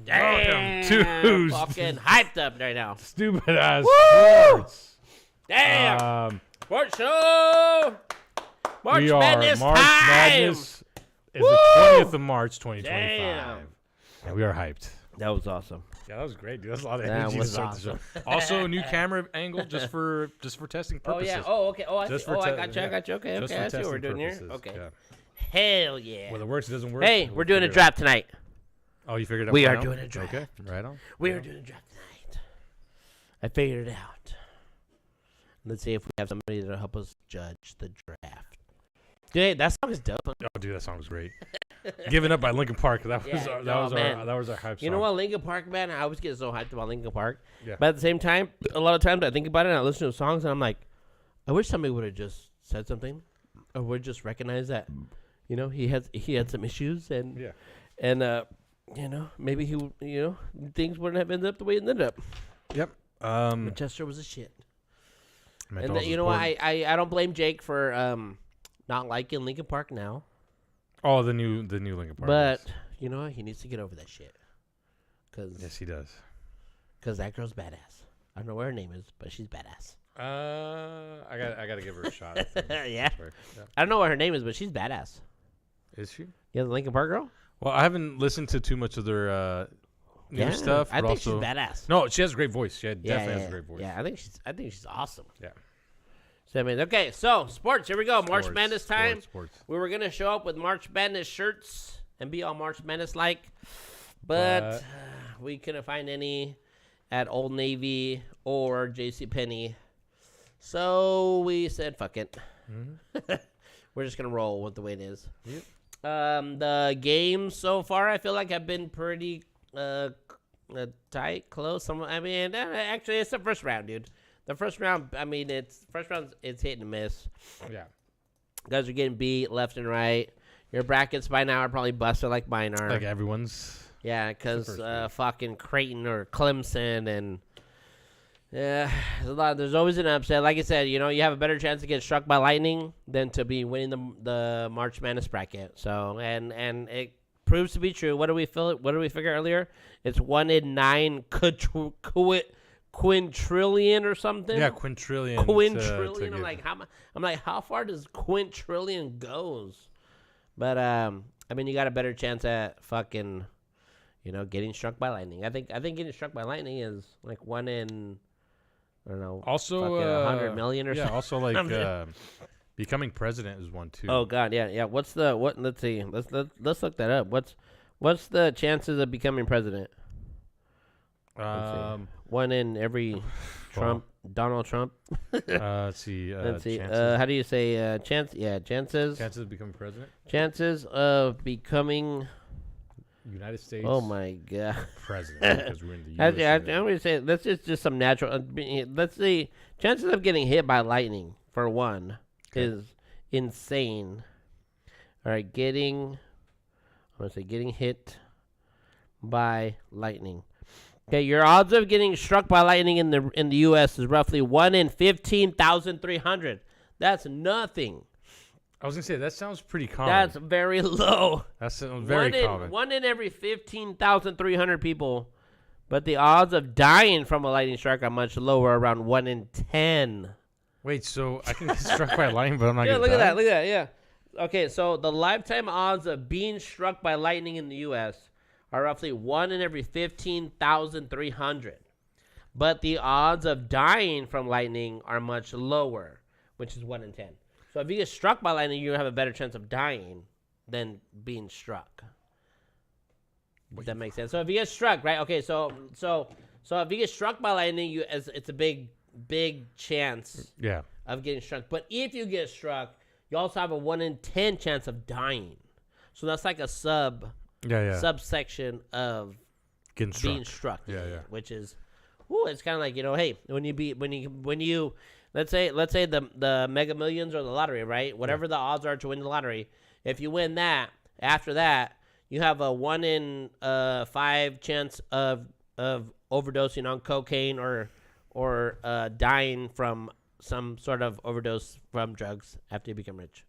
Damn, Welcome to fucking hyped up right now. Stupid ass Sports. Damn. Sports show. March We are Madness March time. Madness is the 20th of March, 2025. Damn. And we are hyped. That was awesome. Yeah, that was great, dude. That's a lot of That energy to was start awesome. the show. Also, a new camera angle just for testing Oh purposes. yeah. Oh okay. Oh I Just see. for I te- got you. yeah. I got you. Okay. Just Okay. for I see what we're testing doing purposes. here. Okay. Yeah. Hell yeah. Whether it works, it doesn't work. Hey, we'll we're doing a figure it draft tonight. out. Oh, you figured it out? We right are now? doing a draft. Okay, right on. We are doing a draft tonight. I figured it out. Let's see if we have somebody to help us judge the draft. Dude, that song is dope. Oh, dude, that song was great. Giving Up by Linkin Park. That was Yeah, that was our hype song. You know what, Linkin Park, man? I always get so hyped about Linkin Park. Yeah. But at the same time, a lot of times I think about it and I listen to songs and I'm like, I wish somebody would have just said something, or would just recognize that, you know, he had some issues and you know, maybe things wouldn't have ended up the way it ended up. Yep. Manchester was a shit. Mental And you know what? I don't blame Jake for not liking Linkin Park now. Oh, the new Linkin Park. But yes. you know what? He needs to get over that shit. Yes, he does. Cause that girl's badass. I don't know what her name is, but she's badass. I gotta give her a shot. I think. Yeah. Yeah. I don't know what her name is, but she's badass. Is she? Yeah, the Linkin Park girl? Well, I haven't listened to too much of their new stuff. I but think also, she's badass. No, she has a great voice. She definitely yeah, has a great voice. Yeah, I think she's awesome. Yeah. So I mean, okay, so sports, here we go. March Sports, Madness time. Sports. We were gonna show up with March Madness shirts and be all March Madness like, but we couldn't find any at Old Navy or JCPenney. So we said, fuck it. Mm-hmm. We're just gonna roll with the way it is. Yep. The games so far, I feel like have been pretty tight, close. Actually, it's the first round, dude. The first round, it's hit and miss. Yeah. Guys are getting beat left and right. Your brackets by now are probably busted like mine are. Like everyone's. Yeah, because fucking Creighton or Clemson and there's always an upset. Like I said, you know, you have a better chance to get struck by lightning than to be winning the March Madness bracket. So and it proves to be true. What do we figure earlier? It's 1 in 9 quintillion or something. Yeah, quintillion. Quintillion. I'm like, how far does quintillion goes? But you got a better chance at fucking, you know, getting struck by lightning. I think getting struck by lightning is like 1 in, I don't know, also 100 million or something. Yeah, also like becoming president is one too. Oh God, yeah. Let's see. Let's look that up. What's the chances of becoming president? 1 in every Donald Trump. Let's see. Let's see. Chances. How do you say chance? Yeah, chances. Chances of becoming president. Chances of becoming United States. Oh my God. President, because we're in the I'm U.S. going to say let's just some natural. Let's see. Chances of getting hit by lightning for one is insane. All right, getting hit by lightning. Okay, your odds of getting struck by lightning in the U.S. is roughly 1 in 15,300. That's nothing. I was gonna say that sounds pretty common. That's very low. That's very common. 1 in every 15,300 people, but the odds of dying from a lightning strike are much lower, around 1 in 10. Wait, so I can get struck by lightning, but I'm not Yeah, gonna look die? at that. Yeah. Okay, so the lifetime odds of being struck by lightning in the U.S. are roughly 1 in every 15,300. But the odds of dying from lightning are much lower, which is 1 in 10. So if you get struck by lightning, you have a better chance of dying than being struck. Does that make sense? So if you get struck, right? Okay, so if you get struck by lightning, it's a big chance of getting struck. But if you get struck, you also have a 1 in 10 chance of dying. So that's like a subsection of being struck. Which is, it's kind of like, you know, hey, when you let's say the Mega Millions or the lottery, right? Whatever the odds are to win the lottery, if you win that, after that, you have a 1 in 5 chance of overdosing on cocaine or dying from some sort of overdose from drugs after you become rich.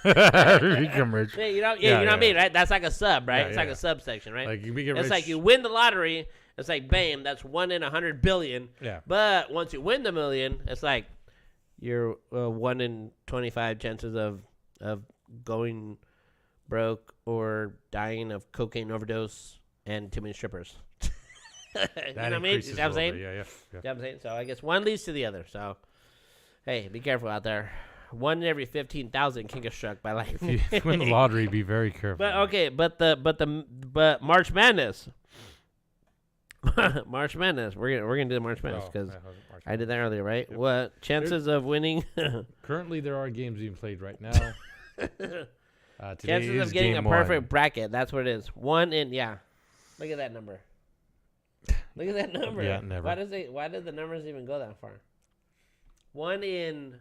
Become rich. Yeah, you know what I mean, right? That's like a sub, right? Yeah, it's yeah. like a subsection, right? Like you get It's rich. like you win the lottery. It's like, bam, that's 1 in 100 billion. Yeah. But once you win the million, it's like you're 1 in 25 chances of going broke or dying of cocaine overdose and too many strippers. You know what I mean? You know what I'm saying? Yeah. You know what I'm saying? So I guess one leads to the other. So, hey, be careful out there. 1 in every 15,000 can get struck by lightning. If you win the lottery, be very careful. But okay, but March Madness. March Madness. We're gonna do the March Madness because I did that earlier, right? Yep. What chances of winning? Currently, there are games being played right now. Chances of getting a perfect bracket. That's what it is. 1 in Look at that number. Look at that number. Yeah, never. Why did the numbers even go that far? 1 in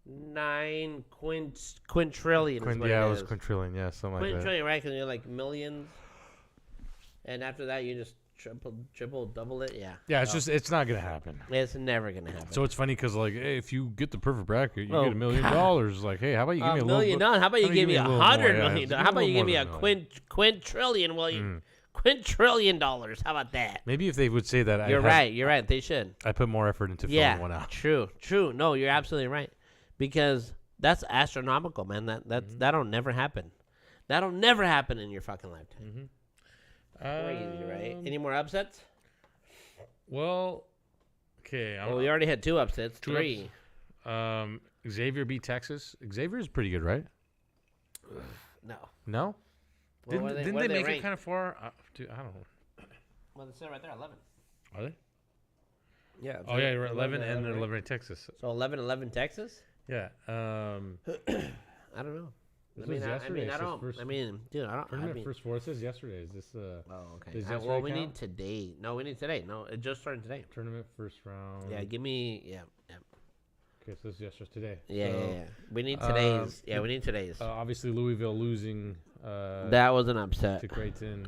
9 quintillion. Is what it it was is. quintillion. Yeah, something like that. Quintillion, right? Because you're like millions, and after that you just triple, double it. Yeah. Yeah, it's not gonna happen. It's never gonna happen. So it's funny because like, hey, if you get the perfect bracket, you get $1 million. God. Like, hey, how about you give me $1 a million? little? How about you give me $100 million? How about you give me a $1 quintillion? Well, quintillion dollars. How about that? Maybe if they would say that, You're right. They should. I put more effort into filling one out. True. No, you're absolutely right. Because that's astronomical, man. That'll never happen. That'll never happen in your fucking lifetime. Crazy, right? Any more upsets? Well, okay. Well, we already had 2 upsets. 3. Xavier beat Texas. Xavier is pretty good, right? No. No? Well, Didn't they make it kind of far? Dude, I don't know. Well, they said right there 11. Are they? Yeah. Oh, yeah, you're 11 and 11 in Texas. So 11 Texas? Yeah. I don't know. This was yesterday. I don't. First, I mean, dude, I don't. Tournament first 4. It says yesterday. Is this? Oh, okay. Does Well, we count? need today. No, we need today. No, it just started today. Tournament first round. Yeah, give me. Yeah. Okay, so this is yesterday. Today. Yeah. We need today's. We need today's. Obviously, Louisville losing. That was an upset. To Creighton.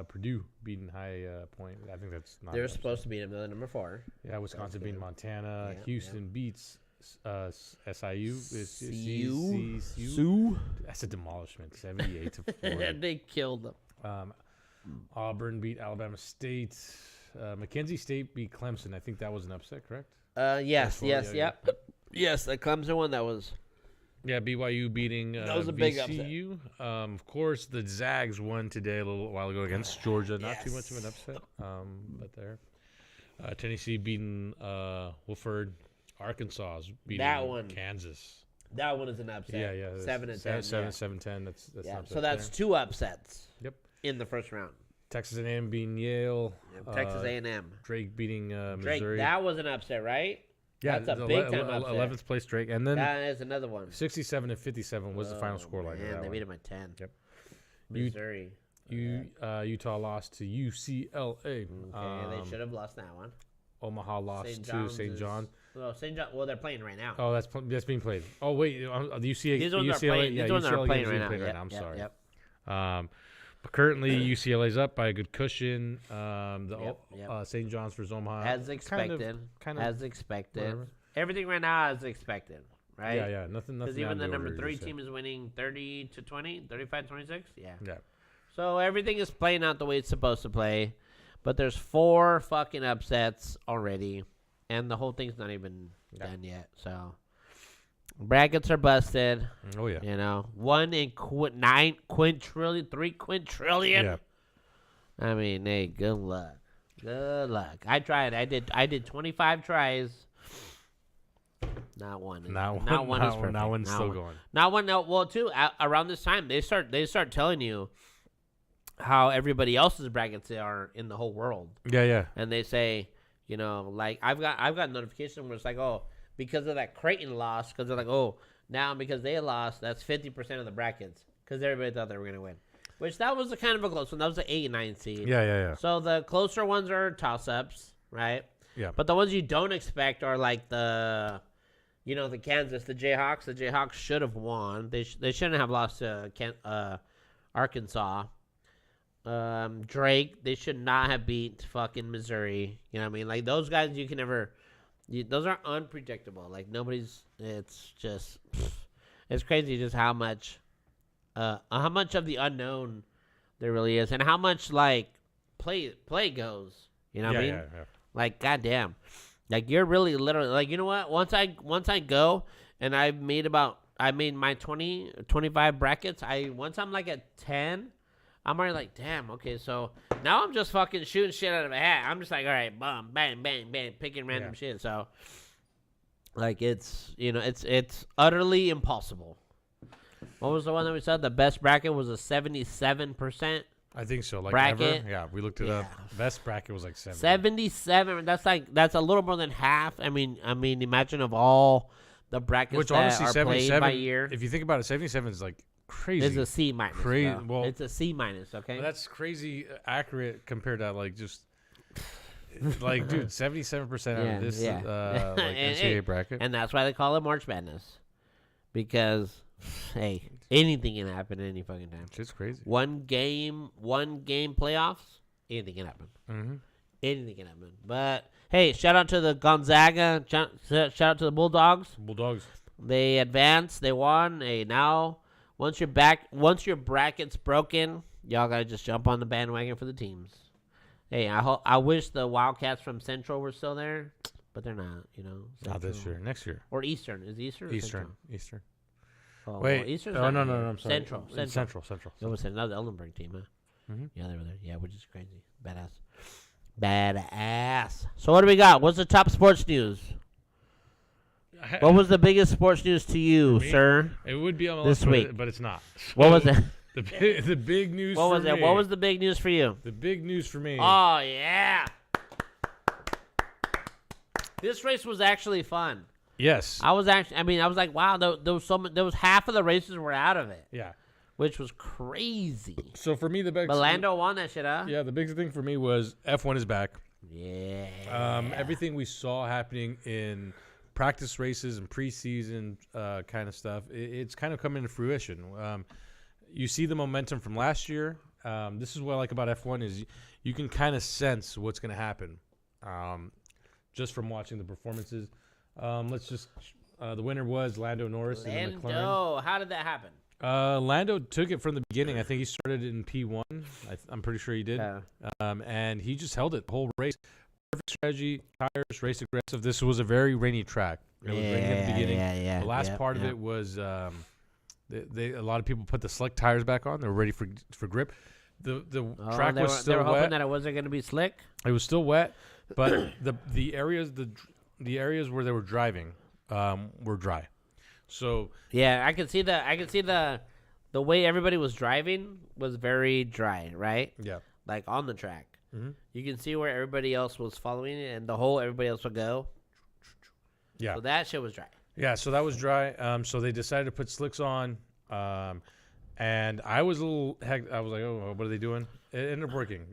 Purdue beating High Point. I think that's not. They're supposed to beat them. They're number 4. Yeah, Wisconsin beating Montana. Houston beats SIU. Sioux. That's a demolishment. 78-4. They killed them. Auburn beat Alabama State. Mackenzie State beat Clemson. I think that was an upset, correct? Yes. Yes, the Clemson one that was. Yeah, BYU beating that was a big upset. Of course, the Zags won today a little while ago against Georgia. Not too much of an upset, but there. Tennessee beating Wofford. Arkansas beating that one. Kansas. That one is an upset. Yeah. 7-10. 7-10. That's an upset. So that's there. 2 upsets. Yep. In the first round. Texas A&M beating Yale. Texas A&M. Drake beating Drake, Missouri. That was an upset, right? Yeah, that's a big time upset. 11th place Drake, and then that is another one. 67-57 was the final score line. They beat him by 10. Yep. Missouri. Utah lost to UCLA. Okay, they should have lost that one. Omaha lost to St. John. Well, St. John. Well, they're playing right now. Oh, that's being played. Oh wait, the UCLA. These ones are playing. These ones are playing right now. I'm sorry. Yep. But currently UCLA's up by a good cushion. St. John's versus Omaha. As expected. Kind of as expected. Whatever. Everything right now as expected. Right. Yeah. Nothing. Because even the number 3 team is winning 30-20, 35-26. Yeah. Yeah. So everything is playing out the way it's supposed to play, but there's 4 fucking upsets already, and the whole thing's not even done yet. So brackets are busted. Oh yeah. You know, 1 in 9 quintillion, 3 quintillion. Yeah. I mean, hey, good luck. Good luck. I tried. I did 25 tries. Not one. Not one is perfect. Not one's still going. Not one. No. Well, too. Around this time, they start telling you how everybody else's brackets are in the whole world. Yeah. And they say, you know, like I've got notification where it's like, oh, because of that Creighton loss, because they're like, oh, now because they lost, that's 50% of the brackets because everybody thought they were gonna win. Which that was a kind of a close one. That was the 8 and 9 seed. Yeah. So the closer ones are toss-ups, right? Yeah. But the ones you don't expect are like the Kansas, the Jayhawks. The Jayhawks should have won. They shouldn't have lost to Arkansas. Drake, they should not have beat fucking Missouri. You know what I mean? Like those guys, you can never. Those are unpredictable. Like nobody's. It's just. It's crazy just how much of the unknown there really is, and how much like play goes. You know what I mean? Yeah. Like, goddamn, like you're really literally like, you know what? Once I go and I made my 20, 25 brackets. Once I'm like at 10, I'm already like, damn. Okay, so now I'm just fucking shooting shit out of a hat. I'm just like, all right, boom, bang, bang, bang, picking random shit. So, like, it's it's utterly impossible. What was the one that we said? The best bracket was a 77%. I think so. Like bracket. Ever? Yeah, we looked it up. Best bracket was like 70. 77. That's a little more than half. I mean, imagine of all the brackets Which that honestly, are 77 played by year. If you think about it, 77 is like crazy. It's a C minus. Crazy. Bro. Well, it's a C minus. Okay. Well, that's crazy accurate compared to like just like dude, 77% of this like NCAA bracket. And that's why they call it March Madness, because hey, anything can happen at any fucking time. It's crazy. One game playoffs, anything can happen. Mm-hmm. Anything can happen. But hey, shout out to the Gonzaga. Shout out to the Bulldogs. Bulldogs. They advanced. They won. Hey, now once your bracket's broken, y'all gotta just jump on the bandwagon for the teams. Hey, I wish the Wildcats from Central were still there, but they're not. You know, not this year. Next year. Or Eastern. Is Eastern? Or Eastern. Oh, Wait. Well, Eastern's no, not I'm sorry. Central. It was another Ellenberg team, huh? Mm-hmm. Yeah, they were there. Yeah, which is crazy. Badass. So what do we got? What's the top sports news? What was the biggest sports news to you, sir? It would be MLS this week, but it's not. What was it? The big news. What was for it? me, What was the big news for you? The big news for me? Oh yeah. This race was actually fun. Yes. I was like, wow, there was half of the races were out of it. Yeah. Which was crazy. So for me, the big. But Lando won that shit, huh? Yeah, the biggest thing for me was F1 is back. Yeah. Everything we saw happening in practice races and preseason kind of stuff, it's kind of coming to fruition. You see the momentum from last year. This is what I like about F1 is you can kind of sense what's going to happen just from watching the performances. The winner was Lando Norris in the McLaren. Lando, how did that happen? Lando took it from the beginning. I think he started in P1. I'm pretty sure he did. Yeah. And he just held it the whole race. Perfect strategy, tires, race aggressive. This was a very rainy track. It was rainy at the beginning. Yeah. The last part of it was a lot of people put the slick tires back on. They were ready for grip. The track was still wet. They were hoping that it wasn't going to be slick. It was still wet, but the areas where they were driving were dry. So yeah, I could see the way everybody was driving was very dry, right? Yeah, like on the track. Mm-hmm. You can see where everybody else was following it, and everybody else would go. Yeah, so that shit was dry. Yeah, so that was dry. So they decided to put slicks on, and I was a little I was like, oh, what are they doing? It ended up working.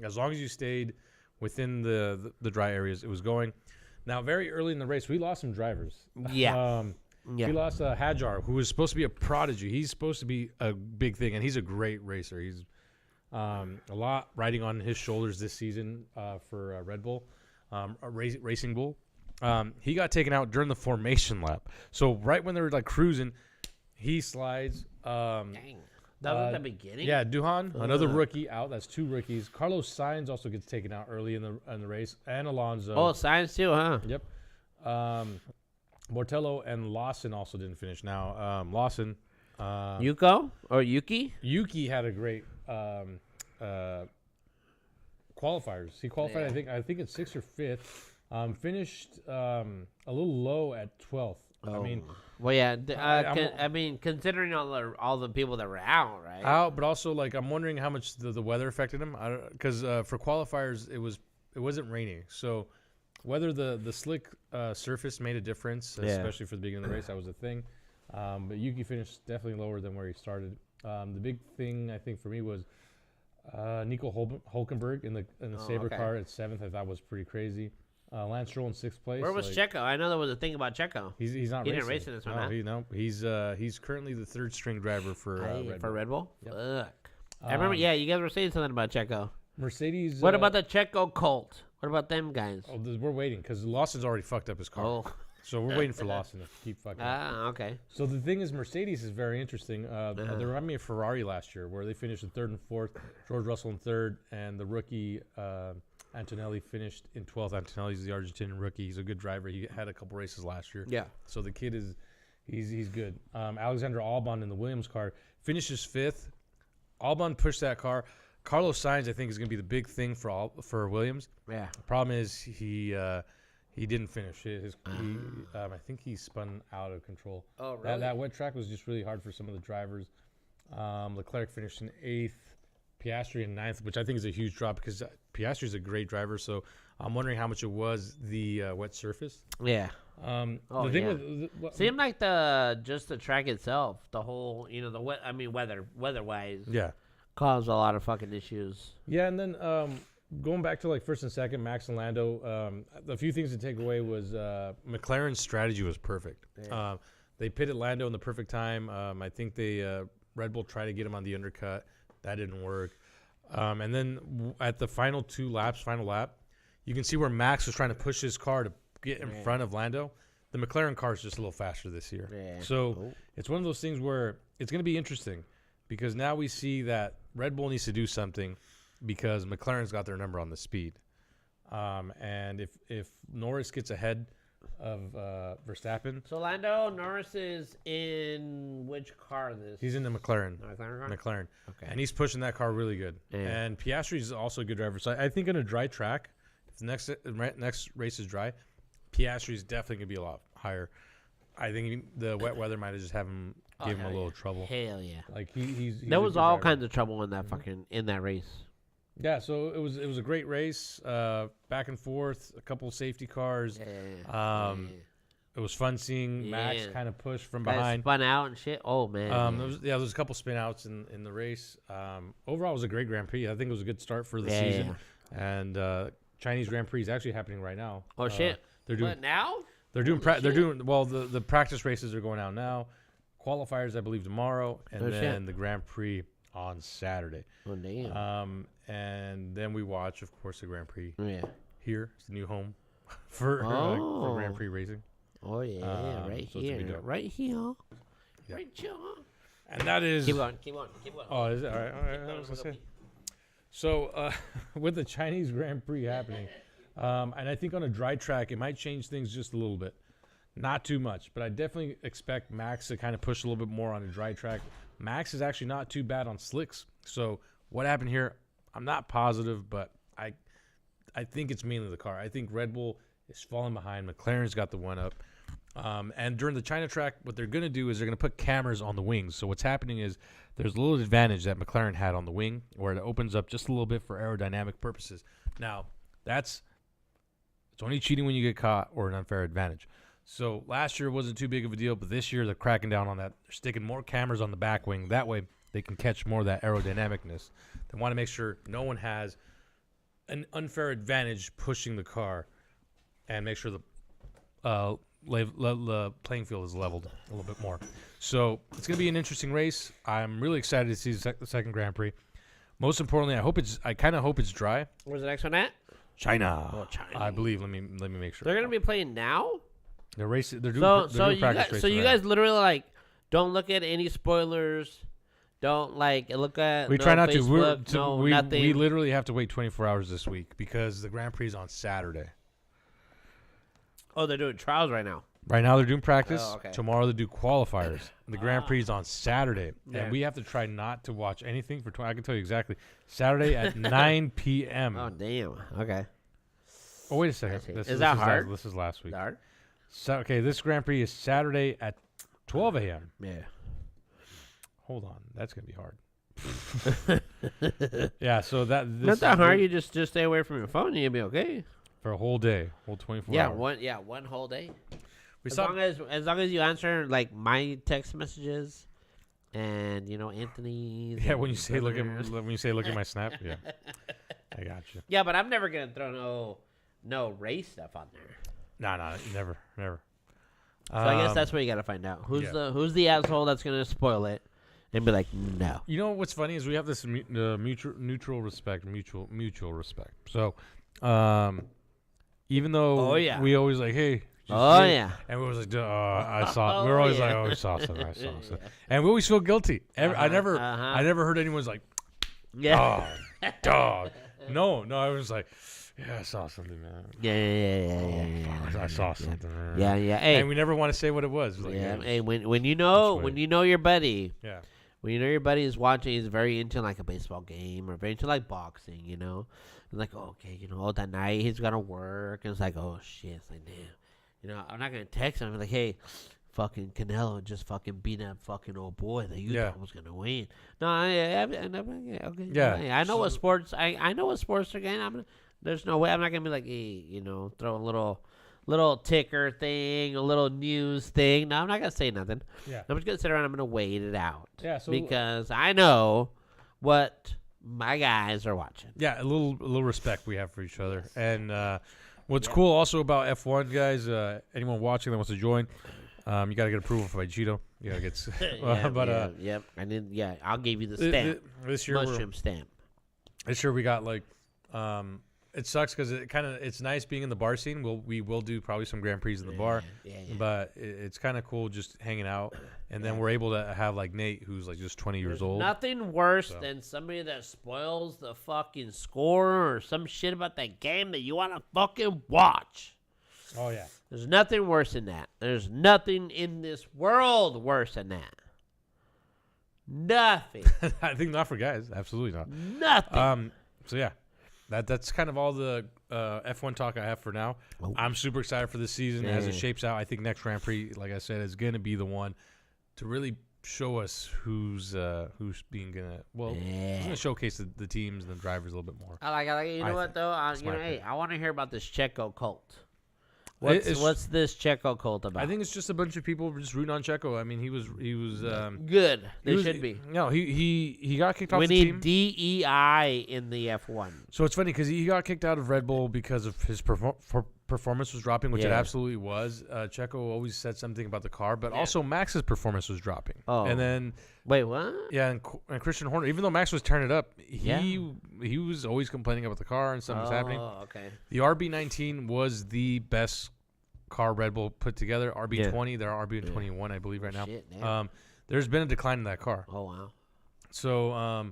As long as you stayed within the dry areas, it was going. Now, very early in the race, we lost some drivers. Yeah. We lost Hajar, who was supposed to be a prodigy. He's supposed to be a big thing, and he's a great racer. He's a lot riding on his shoulders this season for Red Bull, Racing Bull. He got taken out during the formation lap. So right when they were like cruising, he slides. Dang. That was at the beginning? Yeah, Duhan, another rookie out. That's two rookies. Carlos Sainz also gets taken out early in the race, and Alonso. Oh, Sainz too, huh? Yep. Mortello and Lawson also didn't finish. Now, Lawson. Yuko or Yuki? Yuki had a great qualifiers. He qualified, I think it's 6th or 5th. Finished a little low at 12th. Oh. I mean, well, yeah. Considering all the people that were out, right? Out, but also like I'm wondering how much the weather affected him. Because for qualifiers, it wasn't raining, so whether the slick surface made a difference, especially for the beginning of the race, that was a thing. But Yuki finished definitely lower than where he started. The big thing I think for me was Nico Hulkenberg in the Sabre car at 7th. I thought was pretty crazy. Lance Stroll in 6th place. Where was Checo? I know there was a thing about Checo. He's not. He racing. didn't race in this one. No, he's currently the 3rd string driver for Red Bull. Yep. Fuck. I remember. Yeah, you guys were saying something about Checo. Mercedes. What about the Checo cult? What about them guys? Oh, we're waiting because Lawson's already fucked up his car. Oh. So we're waiting for Lawson to keep fucking. Okay. So the thing is, Mercedes is very interesting. They reminded me of Ferrari last year, where they finished in 3rd and 4th, George Russell in 3rd, and the rookie Antonelli finished in 12th. Antonelli's the Argentinian rookie. He's a good driver. He had a couple races last year. Yeah. So the kid he's good. Alexander Albon in the Williams car finishes 5th. Albon pushed that car. Carlos Sainz, I think, is going to be the big thing for Williams. Yeah. The problem is he didn't finish. I think he spun out of control. Oh, really? That wet track was just really hard for some of the drivers. Leclerc finished in 8th, Piastri in 9th, which I think is a huge drop because Piastri is a great driver. So I'm wondering how much it was the wet surface. Yeah. The thing with seemed like just the track itself, the whole, weather-wise, caused a lot of fucking issues. Yeah, and then going back to like 1st and 2nd, Max and Lando, a few things to take away was McLaren's strategy was perfect. Yeah. They pitted Lando in the perfect time. I think Red Bull tried to get him on the undercut. That didn't work. And then at the final lap, you can see where Max was trying to push his car to get in front of Lando. The McLaren car is just a little faster this year. Yeah. So it's one of those things where it's going to be interesting because now we see that Red Bull needs to do something because McLaren's got their number on the speed. And if Norris gets ahead of Verstappen. So Norris is in which car He's in the McLaren. McLaren. Okay. And he's pushing that car really good. Yeah. And Piastri is also a good driver. So I think in a dry track, if the next race is dry, Piastri is definitely going to be a lot higher. I think the wet weather might have just give him a little trouble. Hell yeah! Like he's there was all kinds of trouble in that in that race. Yeah, so it was a great race, back and forth, a couple safety cars. Yeah. It was fun seeing Max kind of push from behind, spun out and shit. Oh man. There was a couple spin outs in the race. Overall, it was a great Grand Prix. I think it was a good start for the season. And Chinese Grand Prix is actually happening right now. Oh shit! They're doing what now? They're doing the practice races are going out now. Qualifiers, I believe, tomorrow, and then the Grand Prix on Saturday. Oh damn! And then we watch, of course, the Grand Prix. Yeah. Here, it's the new home for Grand Prix racing. Oh yeah, right here. Yeah. Right here. And that is. Keep going. Oh, is it all right? All right. I was gonna say. So, with the Chinese Grand Prix happening, and I think on a dry track, it might change things just a little bit. Not too much, but I definitely expect Max to kind of push a little bit more on a dry track. Max is actually not too bad on slicks. So, what happened here, I'm not positive, but I think it's mainly the car. I think Red Bull is falling behind. McLaren's got the one up. And during the China track, what they're going to do is they're going to put cameras on the wings. So what's happening is there's a little advantage that McLaren had on the wing where it opens up just a little bit for aerodynamic purposes. Now, it's only cheating when you get caught or an unfair advantage. So last year wasn't too big of a deal, but this year they're cracking down on that. They're sticking more cameras on the back wing. That way they can catch more of that aerodynamicness. They want to make sure no one has an unfair advantage pushing the car and make sure the playing field is leveled a little bit more. So it's going to be an interesting race. I'm really excited to see the second Grand Prix. Most importantly, I kind of hope it's dry. Where's the next one at? China. Oh, China. I believe. Let me make sure. They're going to be playing now? They're racing. They're doing practice races. So you guys literally don't look at any spoilers. Don't look at. We try not Facebook, to. Nothing. We literally have to wait 24 hours this week because the Grand Prix is on Saturday. Oh, they're doing trials right now. Right now they're doing practice. Oh, okay. Tomorrow they do qualifiers. The Grand Prix is on Saturday, and we have to try not to watch anything for. I can tell you exactly. Saturday at 9 p.m. Oh damn. Okay. Oh wait a second. Is that hard? This is last week. Is that hard? So okay, this Grand Prix is Saturday at 12 a.m. Yeah. Hold on, that's gonna be hard. Yeah, so not that hard. You just stay away from your phone, and you'll be okay. For a whole day, whole 24 hours. One whole day. As long as you answer my text messages, and Anthony's. Yeah, when you say look at my snap, yeah, I got you. Yeah, but I'm never gonna throw no race stuff on there. No, never. So I guess that's what you gotta find out. Who's the asshole that's gonna spoil it, and be like, no. You know what's funny is we have this mutual respect. So, even though we always hey, Oh yeah. And we was like, I saw. We were always like, oh, we saw something. I saw something. Yeah. And we always feel guilty. I never heard anyone's like, Yeah. oh, dog. No, I was like, yeah, I saw something, man. Yeah. I saw something. Man. Yeah. Hey, and we never want to say what it was. Like, yeah. it was Hey, when you know your buddy. yeah. When you know your buddy is watching, he's very into like a baseball game or very into like boxing, you know. And like, okay, that night he's gonna work, and it's like, oh shit, it's like, damn, I'm not gonna text him. I'm like, hey, fucking Canelo just fucking beat that fucking old boy that you thought was gonna win. No, okay, yeah. I know what sports. I know what sports are getting. There's no way I'm not gonna be like, hey, throw a little ticker thing, a little news thing. No, I'm not gonna say nothing. Yeah. I'm just gonna sit around. I'm gonna wait it out. Yeah. So because I know what my guys are watching. Yeah, a little respect we have for each other. And what's cool also about F1, guys, anyone watching that wants to join, you gotta get approval from Cheeto. You gotta get. Yep. I need. Yeah, I'll give you the stamp. This year, mushroom stamp. This year we got like. It sucks because it's nice being in the bar scene. We will do probably some Grand Prix in the bar, but it's kind of cool just hanging out. And then we're able to have like Nate, who's like just 20 years old. Nothing worse than somebody that spoils the fucking score or some shit about that game that you want to fucking watch. Oh yeah, there's nothing worse than that. There's nothing in this world worse than that. Nothing. I think not for guys. Absolutely not. Nothing. So yeah. That's kind of all the F1 talk I have for now. Oh. I'm super excited for this season as it shapes out. I think next Grand Prix, like I said, is going to be the one to really show us who's being going to showcase the teams and the drivers a little bit more. I like it. You know what though? Hey, I want to hear about this Checo cult. What's this Checo cult about? I think it's just a bunch of people just rooting on Checo. I mean, he was good. They should be. No, he got kicked off the team. We need DEI in the F1. So it's funny because he got kicked out of Red Bull because of his performance was dropping, which it absolutely was. Checo always said something about the car, but also Max's performance was dropping. Oh, and then wait, what? Yeah, and Christian Horner, even though Max was turning it up, he was always complaining about the car and something was happening. Oh, okay. The RB19 was the best car Red Bull put together. RB20, they're RB21, I believe, right now. Shit, there's been a decline in that car. Oh wow. So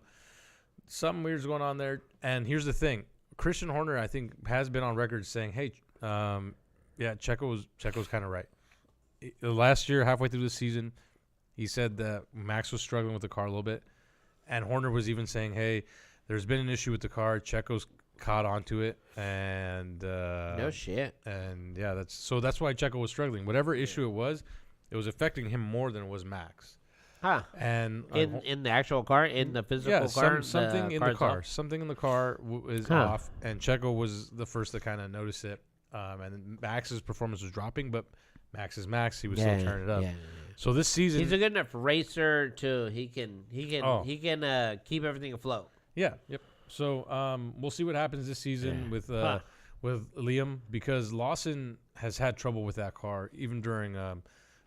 something weird's going on there. And here's the thing: Christian Horner, I think, has been on record saying, "Hey, Checo's kind of right." Last year, halfway through the season, he said that Max was struggling with the car a little bit, and Horner was even saying, "Hey, there's been an issue with the car. Checo's caught onto it, and no shit." And that's why Checo was struggling. Whatever issue it was affecting him more than it was Max. Huh? And in the actual car, in the physical car, something in the car, something in the car is off, and Checo was the first to kind of notice it. And Max's performance was dropping, but Max is Max. He was still turning it up. Yeah. So this season, he's a good enough racer he can keep everything afloat. Yeah. Yep. So we'll see what happens this season with Liam, because Lawson has had trouble with that car even during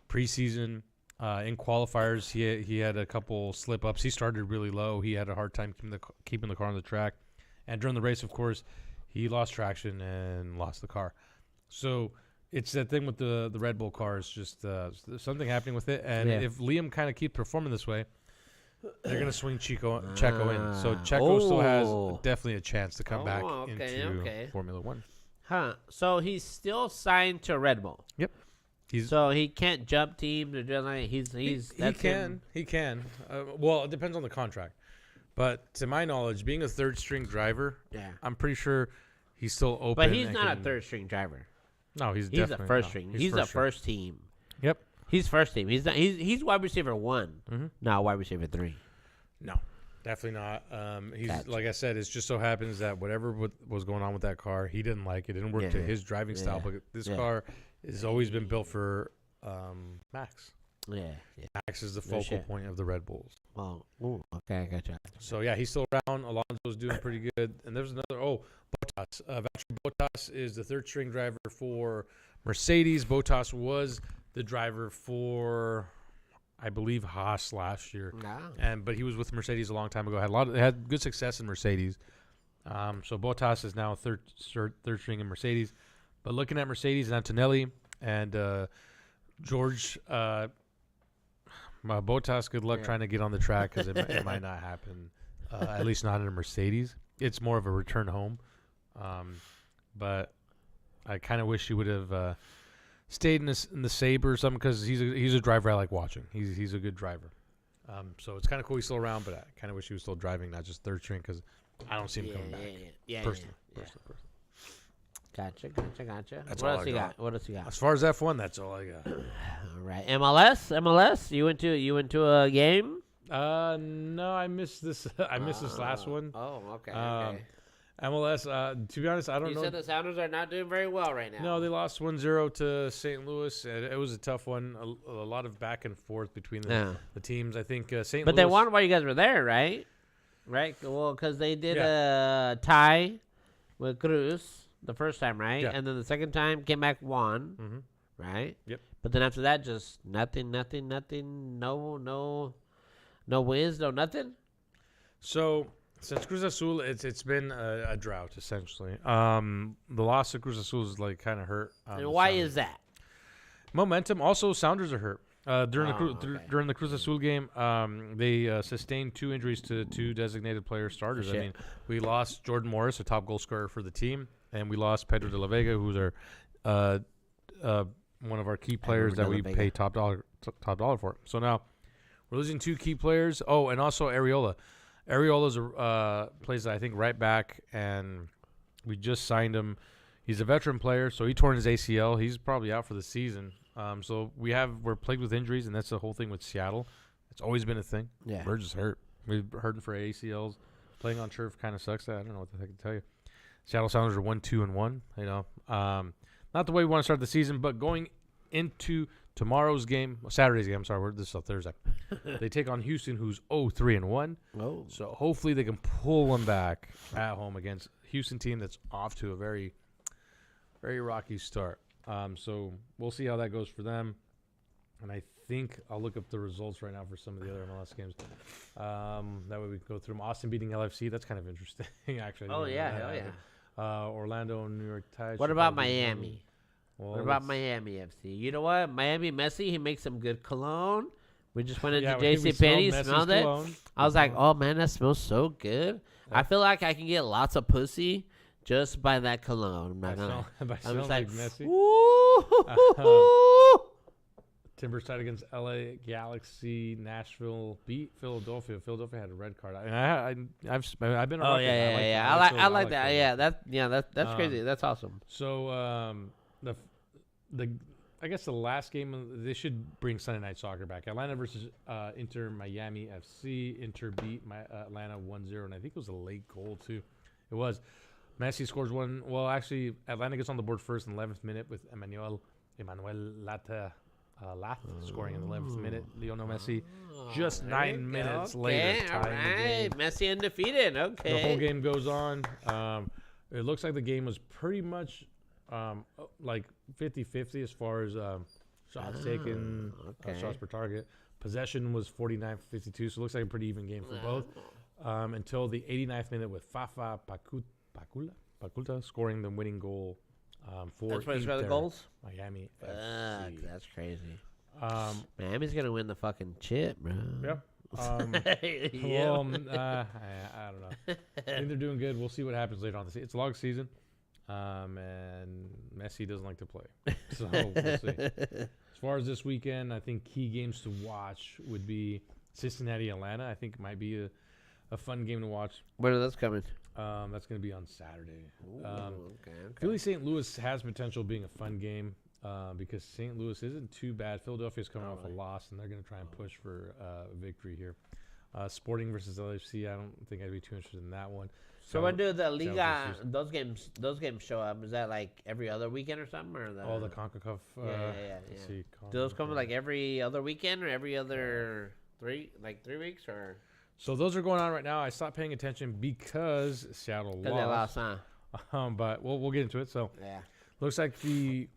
preseason. In qualifiers, he had a couple slip ups. He started really low. He had a hard time keeping the car on the track, and during the race, of course, he lost traction and lost the car. So it's that thing with the Red Bull car is just something happening with it. And if Liam kind of keeps performing this way, they're going to swing Checo in. So Checo still has definitely a chance to come back into Formula One. Huh. So he's still signed to Red Bull. Yep. So he can't jump teams or just like he can. Well, it depends on the contract. But to my knowledge, being a third string driver, I'm pretty sure he's still open. But he's not a third string driver. No, he's a first string. He's a first team. Yep. He's first team. He's wide receiver 1, not wide receiver 3. No, definitely not. Like I said, it just so happens that whatever was going on with that car, he didn't like it. It didn't work to his driving style. But this car has always been built for Max. Yeah. Max is the focal point of the Red Bulls. Oh, okay, I gotcha. So he's still around. Alonso's doing pretty good. And there's another. Bottas. Valtteri Bottas is the third string driver for Mercedes. Bottas was the driver for, I believe, Haas last year. But he was with Mercedes a long time ago. Had good success in Mercedes. So Bottas is now third string in Mercedes. But looking at Mercedes and Antonelli, And George Bottas, good luck trying to get on the track because it might not happen, at least not in a Mercedes. It's more of a return home. But I kind of wish he would have stayed in the Sabre or something because he's a driver I like watching. He's a good driver. So it's kind of cool he's still around, but I kind of wish he was still driving, not just third string, because I don't see him coming back. Personally. Gotcha. That's What all else I you got. got? What else you got? As far as F1, that's all I got. All right, MLS. You went to a game? No, I missed this. I missed this last one. Oh, okay. MLS. To be honest, I don't know. You said the Sounders are not doing very well right now. No, they lost 1-0 to St. Louis. It was a tough one. A lot of back and forth between the teams. I think St. Louis. But they won while you guys were there, right? Right. Well, because they did a tie with Cruz the first time, right? Yeah. And then the second time came back won, right? Yep. But then after that, just nothing. No wins, no nothing. So since Cruz Azul, it's been a drought essentially. The loss of Cruz Azul is like kind of hurt. And why is that? Momentum. Also, Sounders are hurt. During the Cruz Azul game, they sustained 2 injuries to 2 designated player starters. Shit. I mean, we lost Jordan Morris, a top goal scorer for the team, and we lost Pedro de la Vega, who's our one of our key players that we pay top dollar for. So now we're losing 2 key players. Oh, and also Areola. Areola's plays, I think, right back, and we just signed him. He's a veteran player, so he torn his ACL. He's probably out for the season. So we're plagued with injuries, and that's the whole thing with Seattle. It's always been a thing. Yeah. We're just hurt. We're hurting for ACLs. Playing on turf kind of sucks. I don't know what the heck to tell you. Seattle Sounders are 1-2-1. You know, not the way we want to start the season, but going into tomorrow's game, Saturday's game. I'm sorry, this is Thursday. They take on Houston, who's 0-3-1. Oh. So hopefully they can pull them back at home against Houston team that's off to a very, very rocky start. So we'll see how that goes for them. And I think I'll look up the results right now for some of the other MLS games. That way we can go through them. Austin beating LFC. That's kind of interesting, actually. Oh, yeah. Hell yeah. Orlando and New York Tides. What about Miami? Well, What about Miami FC? You know what? Miami Messi, he makes some good cologne. We just went into we J.C. Penney, smelled it. cologne. I was like, oh, man, that smells so good. I feel like I can get lots of pussy just by that cologne. I'm not gonna. I'm just like, Messi. woo. Timbers tied against LA Galaxy. Nashville beat Philadelphia. Philadelphia had a red card. I've been. Oh yeah. I like that. Yeah, that's crazy. That's awesome. So I guess the last game they should bring Sunday Night Soccer back. Atlanta versus Inter Miami FC. Inter beat Atlanta 1-0, and I think it was a late goal too. It was. Messi scores one. Well, actually, Atlanta gets on the board first in the 11th minute with Emmanuel Lath scoring in the 11th minute. Lionel Messi just 9 minutes later. All right. Messi undefeated. Okay. The whole game goes on. It looks like the game was pretty much like 50-50 as far as shots taken, shots per target. Possession was 49-52, so it looks like a pretty even game for both. Until the 89th minute with Fafa Paculta scoring the winning goal for That's why it's the goals? Miami FC. That's crazy. Miami's going to win the fucking chip, bro. Yeah. Well, I don't know. I think they're doing good. We'll see what happens later on. It's a long season, and Messi doesn't like to play. So we'll see. As far as this weekend, I think key games to watch would be Cincinnati-Atlanta. I think it might be a fun game to watch. When are those coming? That's going to be on Saturday. Okay. Philly-St. Louis has potential being a fun game because St. Louis isn't too bad. Philadelphia's coming off a loss, and they're going to try and push for a victory here. Sporting versus LFC, I don't think I'd be too interested in that one. So when do the Liga those games show up? Is that like every other weekend or something, or the CONCACAF? Yeah. Let's see, Do those come like every other weekend or every other 3 weeks or? So those are going on right now. I stopped paying attention because Seattle lost. But we'll get into it. So looks like the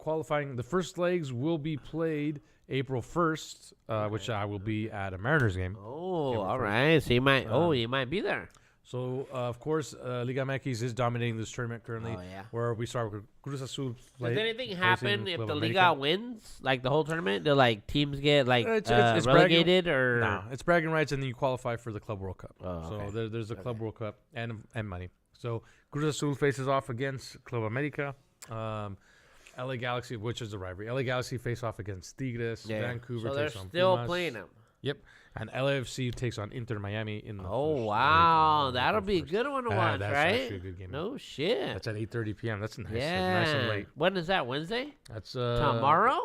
first legs will be played April 1st, which I will be at a Mariners game. Oh, all right. So you might be there. So, of course, Liga MX is dominating this tournament currently. Oh, yeah. Where we start with Cruz Azul. Does anything happen if Club the America. Liga wins, like the whole tournament? Do like teams get like It's relegated or? No, it's bragging rights, and then you qualify for the Club World Cup. Oh, So okay. there's a Club World Cup and money. So Cruz Azul faces off against Club America. LA Galaxy, which is the rivalry. LA Galaxy face off against Tigres. Yeah. Vancouver So they're takes on still Pumas. playing them. Yep. And LAFC takes on Inter Miami in the Oh first wow, leg. that'll be a good one to watch, that's right? actually a good game. No shit. That's at 8:30 p.m. That's nice. Yeah. Nice and late. When is that? Wednesday? That's Tomorrow?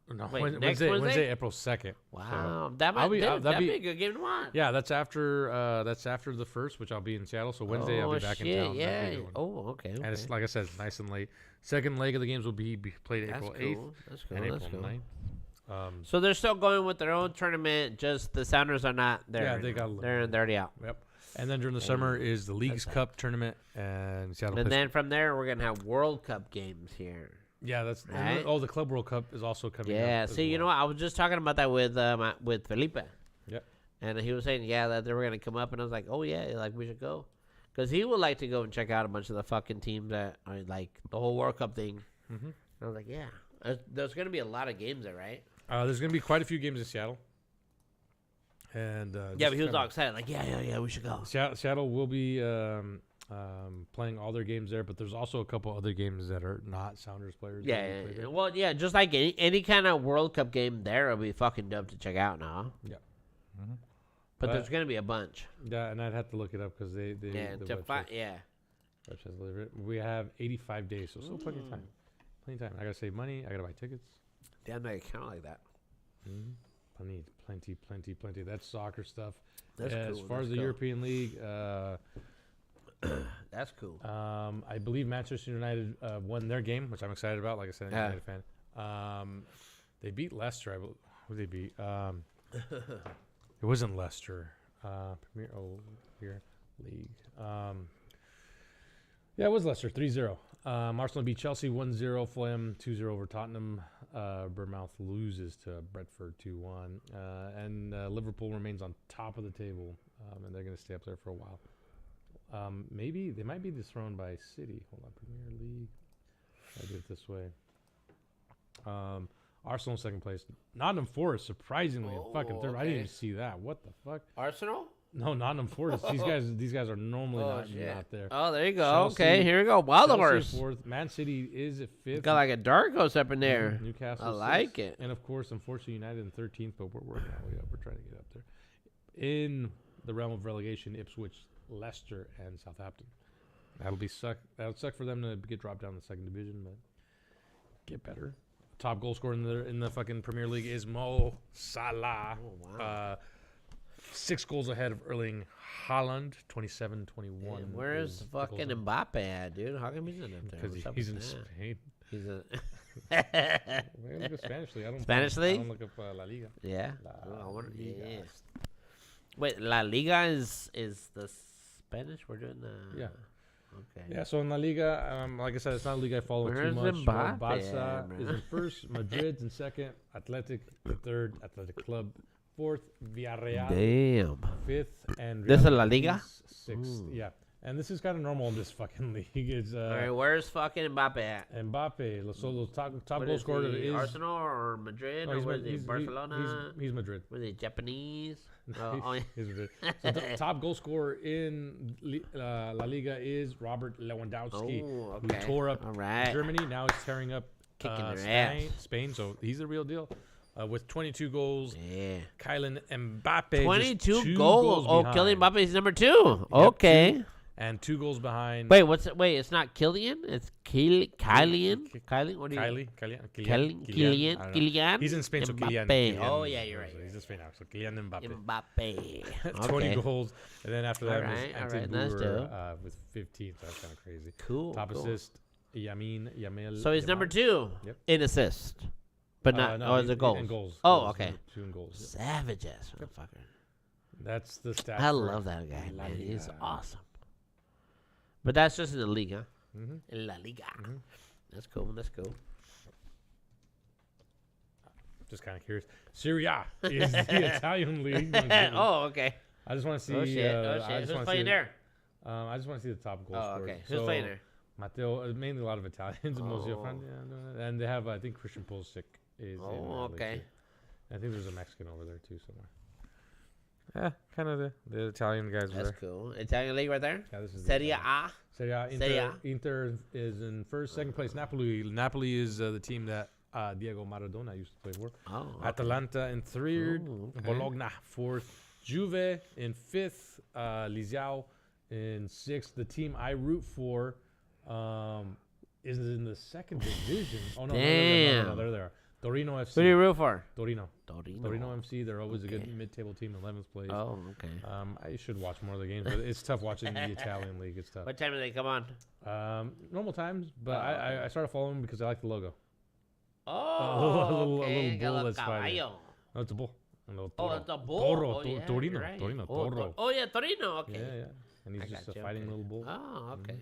No, Wait, next Wednesday, Wednesday? April 2nd. Wow, that I'll might be- that'd be- be a good game to watch. Yeah, that's after the first, which I'll be in Seattle. So Wednesday I'll be back in town. That'll be Yeah. a good one. Oh, okay. And it's like I said, it's nice and late. Second leg of the games will be played That's April 8th cool. That's cool. and That's April cool. 9th. So they're still going with their own tournament. Just the Sounders are not there. Yeah, right they now. got a little they're already out. Yep. And then during the summer is the Leagues That's Cup tournament and Seattle. And Pistons. then from there, we're gonna have World Cup games here. Yeah, that's Right? the Club World Cup is also coming. Yeah. up as See, you know well. what? I was just talking about that with Felipe. Yep. And he was saying, yeah, that they were gonna come up, and I was like, oh yeah, like we should go, because he would like to go and check out a bunch of the fucking teams that are like the whole World Cup thing. Mm-hmm. And I was like, yeah, there's gonna be a lot of games there, right? There's going to be quite a few games in Seattle. And Yeah, but he was all excited, like, yeah, we should go. Seattle will be playing all their games there, but there's also a couple other games that are not Sounders players. that Yeah, will play there. well, yeah, just like any kind of World Cup game there, it'll be fucking dope to check out now. Yeah. But But- there's gonna be a bunch. Yeah, and I'd have to look it up because they Yeah, the to website, yeah. website's deliver it. We have 85 days, so still plenty of time. Plenty of time. I gotta save money. I gotta buy tickets. Damn, I count like that. Plenty. That's soccer stuff. That's As cool. far as the European League, That's cool. I believe Manchester United won their game, which I'm excited about. Like I said, I'm a Yeah. United fan. They beat Leicester. Who did they beat? It wasn't Leicester. Here League. Yeah, it was Leicester 3-0. Arsenal beat Chelsea 1-0. Fulham 2-0 over Tottenham. Bournemouth loses to Brentford 2-1. And Liverpool remains on top of the table, and they're going to stay up there for a while. Maybe they might be dethroned by City. Hold on, Premier League. I do it this way. Arsenal in second place. Nottingham Forest, surprisingly, in fucking third. I didn't okay. even see that. What the fuck? Arsenal? No, Nottingham Forest. These guys are normally not there. Oh, there you go. Chelsea- Okay, here we go. Wild Chelsea horse. fourth. Man City is at fifth. Got like a dark horse up in there. Newcastle. I like sixth. it. And of course, unfortunately, United in 13th, but we're working our way up. We're trying to get up there. In the realm of relegation, Ipswich, Leicester, and Southampton. That would suck for them to get dropped down in the second division, but get better. Top goal scorer in the fucking Premier League is Mo Salah. Oh, wow. 6 goals ahead of Erling Haaland, 27-21. Where is is the fucking goals Mbappe at, dude? How come he's not up there? because What's up he's with in that? Spain. He's a Maybe look at Spanish League. Spanish I League? don't look up La Liga. yeah. La Oh, I wonder, Liga. yeah. Wait, La Liga is the Spanish? We're doing the Yeah. Okay. Yeah, so in La Liga, like I said, it's not a league I follow Where's too much. Mbappe Barca at, is bro? in first, Madrid's in second, Athletic in third, Athletic Club fourth, Villarreal Damn. fifth, and This is Real La Liga? Betis sixth. Yeah, and this is kind of normal in this fucking league. It's All right, where's fucking Mbappe at? Mbappe, so top What goal is scorer he, is Arsenal or Madrid oh, or what is he? Barcelona? He's Madrid. Were they Japanese? Oh, yeah. He's Madrid. So the top goal scorer in La Liga is Robert Lewandowski, Oh, who okay. tore up All right. Germany. Now he's tearing up Kicking their Spain, ass. Spain. So he's the real deal. With 22 goals, Yeah. Kylian Mbappe. just 22 two goals. Oh, behind. Kylian Mbappe is number 2. Okay. And 2 goals behind. Wait, what's it? Wait, it's not Kylian. It's Kylian. Kylian. What do you? Kylian. He's in Spain, so Kylian. Mbappe. Oh yeah, you're right. He's in Spain now, so Kylian Mbappe. Mbappe. 20 Okay. goals, and then after that was Alright, Ante alright, that's Boer, dope. with 15. So that's kind of crazy. Cool. Top cool. assist, Yamil. So he's number 2 Yep. in assist, but not. No, oh, is he's it goals? in goals. Oh, Goals, okay. number 2 in goals. Yep. Savage ass motherfucker. That's the stat. I for love that guy, La man. He's Liga. awesome. But that's just in the Liga. Mhm. In La Liga. Mhm. That's cool. That's cool. Just kind of curious. Serie A is the Italian league. Oh, okay. I just want to see. Oh shit. I Oh just shit. Who's wanna playing see there? I just want to see the top goal Oh, scorers. okay. Who's playing there? Matteo, mainly a lot of Italians. Oh. And they have, I think, Christian Pulisic is in that league, okay. too. I think there's a Mexican over there, too, somewhere. Yeah, kind of the Italian guys That's there. cool. Italian league right there? Yeah, this is Serie A? Serie A. Serie A. Inter is in second place. Napoli is the team that Diego Maradona used to play for. Oh, okay. Atalanta in third. Oh, okay. Bologna fourth. Juve in fifth. Liziao in sixth. The team I root for is in the second division. Oh, no. Damn. No, there they are. Torino FC. Who do you root for? Torino FC. They're always a good mid-table team, 11th place. Oh, okay. I should watch more of the games, but it's tough watching the Italian league. It's tough. What time do they come on? Normal times, but I started following them because I like the logo. Oh, okay. A little bull that's fighting. Caballo. No, it's a bull. It's a bull. Toro, Oh, yeah, Torino, you're right. Torino, Oh, Toro. oh, yeah, Torino. Okay. Yeah. And he's just a fighting little bull. Oh, okay.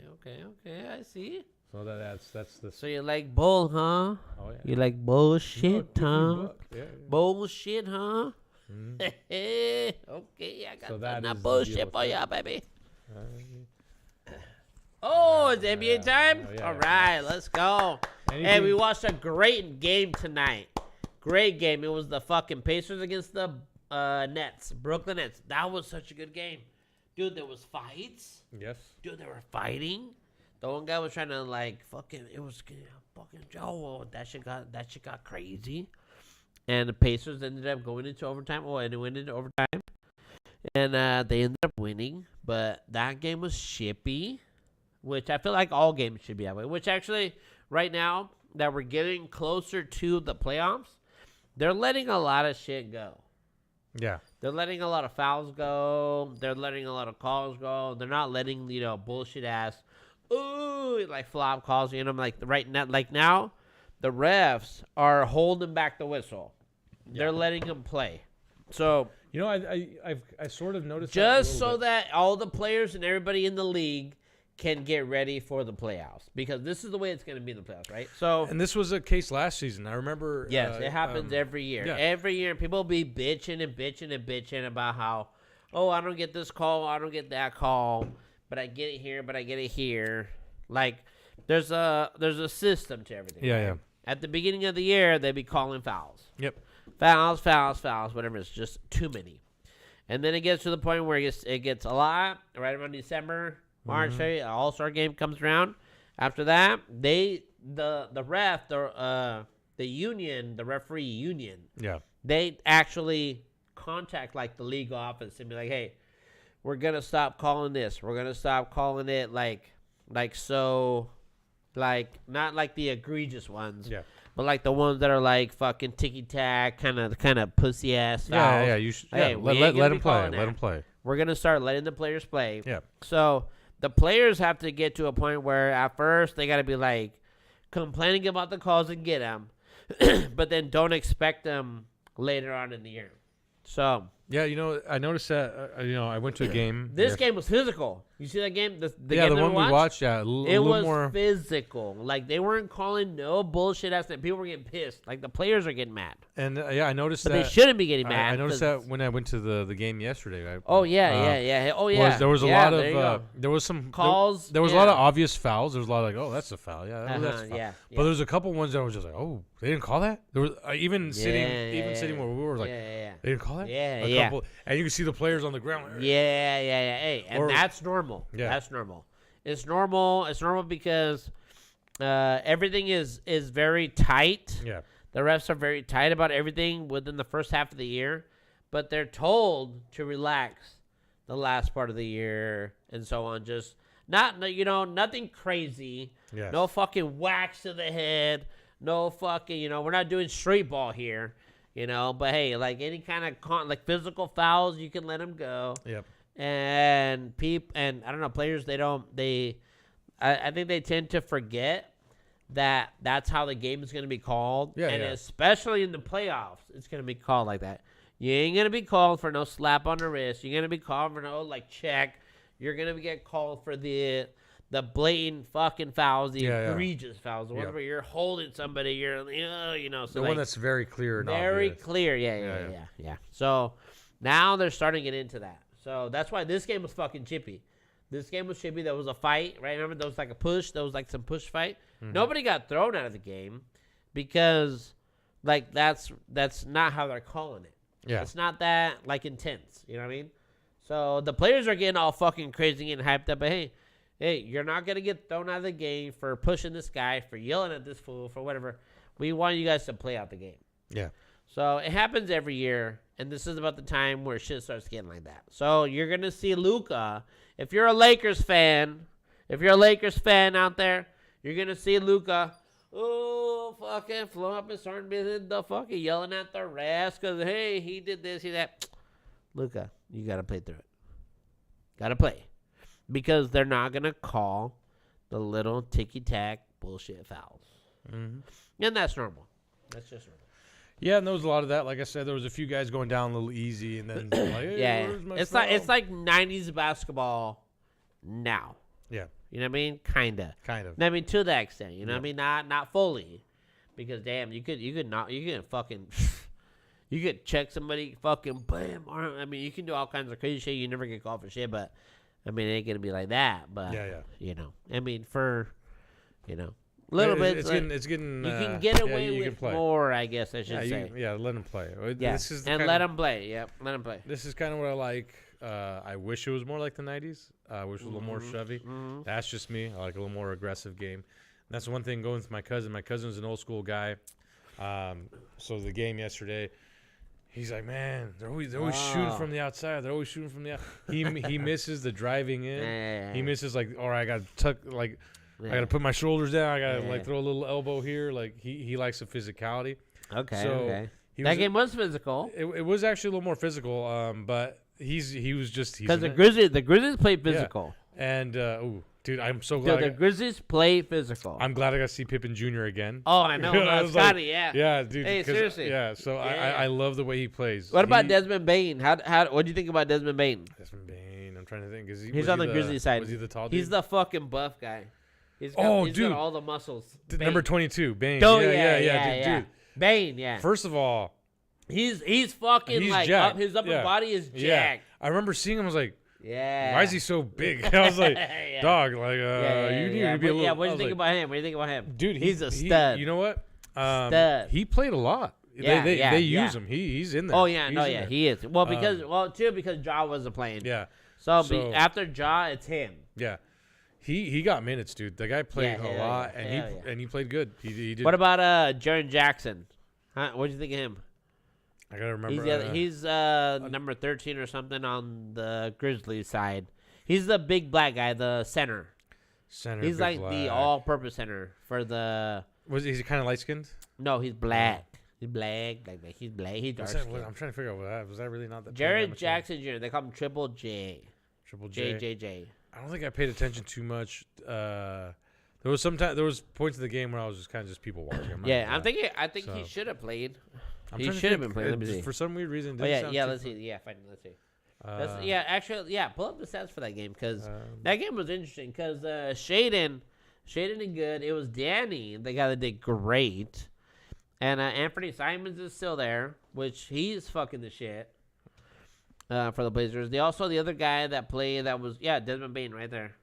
I see. So that's the. So you like bull, huh? Oh yeah. You like bullshit, huh? Buck. Yeah. Bullshit, huh? Mhm. Okay, I got So that. that is the Bullshit deal for with ya, baby. Uh, Oh, it's NBA time? Oh, yeah. All right, let's go. Hey, we watched a great game tonight. Great game. It was the fucking Pacers against the Nets, Brooklyn Nets. That was such a good game. Dude, there was fights. Yes. Dude, they were fighting. The one guy was trying to it was fucking Joe. That shit got crazy. And the Pacers ended up going into overtime. Oh, and it went into overtime. And they ended up winning. But that game was shippy, which I feel like all games should be that way. Which actually, right now that we're getting closer to the playoffs, they're letting a lot of shit go. Yeah. They're letting a lot of fouls go. They're letting a lot of calls go. They're not letting, bullshit ass, flop calls. Now, the refs are holding back the whistle. They're letting them play. So I sort of noticed just so that all the players and everybody in the league can get ready for the playoffs, because this is the way it's going to be in the playoffs, right? So, and this was a case last season. I remember. Yes, it happens every year. Yeah. Every year, people be bitching about how, I don't get this call, I don't get that call, but I get it here. Like, there's a system to everything. Yeah, right? yeah. At the beginning of the year, they be calling fouls. Yep. Fouls, whatever. It's just too many. And then it gets to the point where it gets a lot right around December. March, All-Star game comes around. After that, the referee union, they actually contact the league office and be like, hey, we're gonna stop calling this. We're gonna stop calling it not like the egregious ones, but the ones that are fucking ticky tack, kind of pussy ass fouls. Yeah. You should. Hey, let them play. Let them play. We're gonna start letting the players play. Yeah. So the players have to get to a point where at first they got to be complaining about the calls and get them, but then don't expect them later on in the year. So yeah, I noticed that. I went to a game. This game was physical. You see that game? The game one we watched. Yeah, it was more physical. They weren't calling no bullshit ass. People were getting pissed. The players are getting mad. And I noticed but that. They shouldn't be getting mad. I noticed that when I went to the game yesterday. Yeah. Oh yeah. There was a lot of there was some calls. There was a lot of obvious fouls. There was a lot that's a foul. Yeah, that's a foul. Yeah. But there was a couple ones that was just they didn't call that. There was even sitting where we were they didn't call that. Yeah. And you can see the players on the ground. Yeah. Hey, and that's normal. Yeah. That's normal. It's normal. It's normal because everything is very tight. Yeah. The refs are very tight about everything within the first half of the year, but they're told to relax the last part of the year and so on. Just nothing crazy. Yes. No fucking whacks to the head. No fucking, we're not doing street ball here. But hey, any kind of physical fouls, you can let them go. Yep. And I don't know, players, I think they tend to forget that that's how the game is going to be called. Yeah, and especially in the playoffs, it's going to be called like that. You ain't going to be called for no slap on the wrist. You're going to be called for no check. You're going to get called for the blatant fucking fouls, the egregious fouls, the ones where you're holding somebody, so the one that's very clear and very obvious. clear. Yeah. So now they're starting to get into that. So that's why this game was fucking chippy. This game was chippy. There was a fight, right? Remember, there was like a push. There was like some push fight. Mhm. Nobody got thrown out of the game because, like, that's not how they're calling it. Yeah. It's not that, like, intense. You know what I mean? So the players are getting all fucking crazy and hyped up. But, hey, you're not going to get thrown out of the game for pushing this guy, for yelling at this fool, for whatever. We want you guys to play out the game. Yeah. So it happens every year, and this is about the time where shit starts getting like that. So you're going to see Luka. If you're a Lakers fan out there, you're going to see Luka, fucking flow up and starting the fucking yelling at the refs because, hey, he did this, he that. Luka, you got to play through it. Got to play. Because they're not going to call the little ticky-tack bullshit fouls. Mm-hmm. And that's normal. That's just normal. Yeah, and there was a lot of that. Like I said, there was a few guys going down a little easy, and then like, hey, where's my foul? It's like 90s basketball now. Yeah. You know what I mean? Kind of. I mean, to that extent. You know what I mean? Not fully. Because, damn, you could fucking... You could check somebody, fucking bam. I mean, you can do all kinds of crazy shit. You never get called for shit, but I mean, it ain't gonna be like that. But you know, I mean, for a little bit, it's getting. You can get away with more, I guess I should say. Let them play. Yeah, let them play. Yep, let them play. This is kind of what I like. I wish it was more like the '90s. I wish it was a little more shovey. Mm-hmm. That's just me. I like a little more aggressive game. And that's one thing going with my cousin. My cousin's an old school guy. So the game yesterday. He's like, man, they're always shooting from the outside. They're always shooting from the outside. He misses the driving in. Yeah. He misses like, all right, I got to tuck, like, I got to put my shoulders down. I got to like throw a little elbow here. Like he likes the physicality. Okay. That game was physical. It was actually a little more physical. But he was just because the Grizzlies play physical. Yeah. And dude, I'm so glad. The Grizzlies play physical. I'm glad I got to see Pippen Jr. again. Oh, I know. Scotty, like, yeah, dude. Hey, seriously. Yeah, so I love the way he plays. What about Desmond Bain? What do you think about Desmond Bain? Desmond Bain. I'm trying to think. He's on the Grizzlies side. Was he the tall dude? He's the fucking buff guy. He's got all the muscles. Number 22, Bain. Oh, dude. Bain, yeah. First of all, he's fucking like jacked. his upper body is jacked. Yeah. I remember seeing him. I was like, yeah. Why is he so big? I was like, dog, like, you need to be a little. Yeah, what do you think about him? Dude, he's a stud. You know what? Stud. He played a lot. They use him. He's in there. Oh yeah, he is. Well, because Ja wasn't playing. Yeah. So after Ja, it's him. Yeah. He got minutes, dude. The guy played a lot, and he played good. He did. What about Jaren Jackson? What do you think of him? I gotta remember. He's number 13 or something on the Grizzlies side. He's the big black guy, the center. He's like the all-purpose center for the. Is he kind of light skinned? No, he's black. He's black. He's black. He's dark skinned. I'm trying to figure out what that was. That really not that? Jaren Jackson Jr. They call him Triple J. Triple J. JJJ. I don't think I paid attention too much. There was points in the game where I was just kind of just people watching. I think he should have played. He should have been playing. Let me see. For some weird reason. Let's see. Yeah, fine. Let's see. Pull up the stats for that game because that game was interesting. Because Shaden did good. It was Danny, the guy that did great, and Anthony Simons is still there, which he's fucking the shit for the Blazers. The other guy that played that was Desmond Bain right there.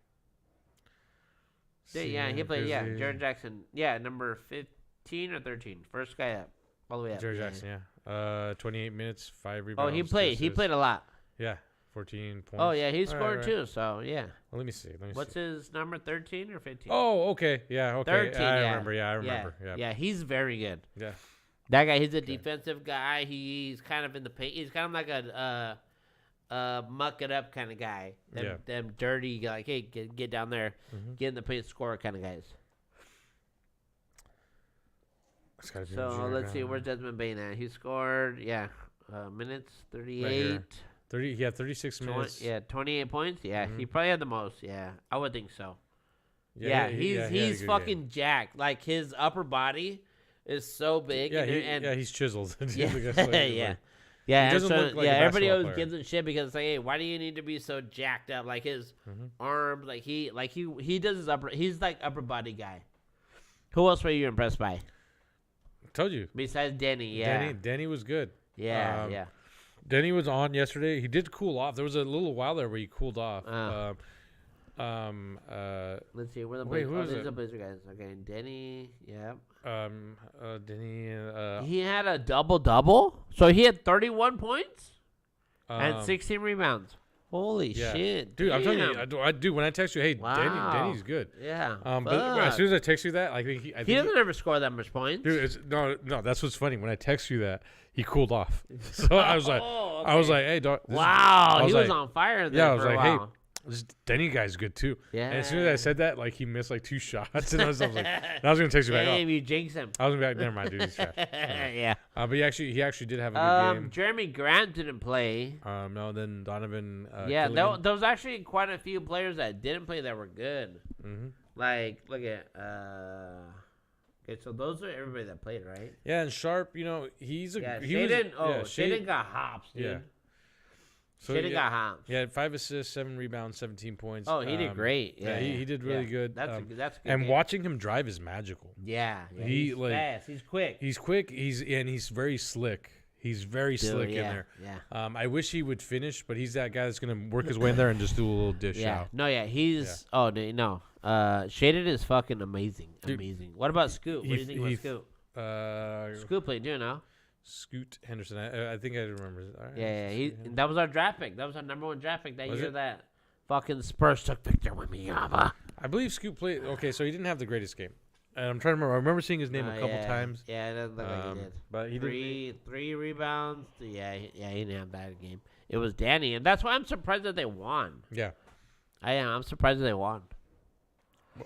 He played. Jaren Jackson. Number 15 or 13, first guy up. All the way up. Jaren Jackson, 28 minutes, 5 rebounds. Oh, he played. He played a lot. Yeah, 14 points. Oh, yeah, he scored too, so, yeah. Well, let me see. What's his number, 13 or 15? Oh, okay. Yeah, okay. 13, I remember. Yeah, he's very good. Yeah. That guy, he's a defensive guy. He's kind of in the paint. He's kind of like a muck it up kind of guy. Them dirty, like, hey, get down there, get in the paint, score kind of guys. So let's see, where's Desmond Bain at? He scored, minutes, 38. Right 36 minutes. 28 points. Yeah, he probably had the most. Yeah, I would think so. He's fucking game. Jacked. Like his upper body is so big. He's chiseled. Yeah. Everybody always gives him shit because it's like, hey, why do you need to be so jacked up? Like his arms, he does his he's like upper body guy. Who else were you impressed by? Told you. Besides Denny, Denny was good. Yeah. Denny was on yesterday. He did cool off. There was a little while there where he cooled off. Let's see. Where the Wait, Blazers? who is These it? are the Blazer guys. Okay, Denny. Yeah. Denny. He had a double. So he had 31 points and 16 rebounds. Holy yeah. shit, Dude! I'm telling damn. you, I do. When I text you, hey, Wow. Denny's good. Yeah. But as soon as I text you that, I think he doesn't ever score that much points. Dude, no. That's what's funny. When I text you that, he cooled off. So I was like, okay. hey, dog. Wow, he was like, on fire there. Yeah, I was for a like, hey, while. this Denny guy's good too. Yeah. And as soon as I said that, like he missed like 2 shots, and I was like, and I was gonna text you back. Damn, you jinx him. I was gonna be like, never mind, dude. He's trash. Yeah. But he actually did have a good game. Jeremy Grant didn't play. No, then Donovan. Yeah, there was actually quite a few players that didn't play that were good. Mm-hmm. Like, look at. Okay, so those are everybody that played, right? Yeah, and Sharp, he's a. Yeah, he Shaden. was, Shaden got hops, dude. Yeah. So Shaden got hops. Yeah, 5 assists, 7 rebounds, 17 points. Oh, he did great. Yeah, he did really good. That's a good and game. watching him drive is magical. Yeah, he's fast. He's quick. He's quick. He's very slick. He's very slick in there. Yeah. I wish he would finish, but he's that guy that's gonna work his way in there and just do a little dish out. No, yeah, he's. Yeah. Oh no. Shaden is fucking amazing. Dude, amazing. What about Scoot? What do you think about Scoot? Scoot played, do you know? Scoot Henderson. I think I remember. Right. Yeah. That was our draft pick. That was our number 1 draft pick that year. That fucking Spurs took Victor Wembanyama. I believe Scoot played. Okay, so he didn't have the greatest game. And I'm trying to remember. I remember seeing his name a couple times. Yeah, it doesn't look like he did. But he did. 3 rebounds. Yeah, he didn't have that game. It was Danny, and that's why I'm surprised that they won. Yeah. I am. I'm surprised that they won.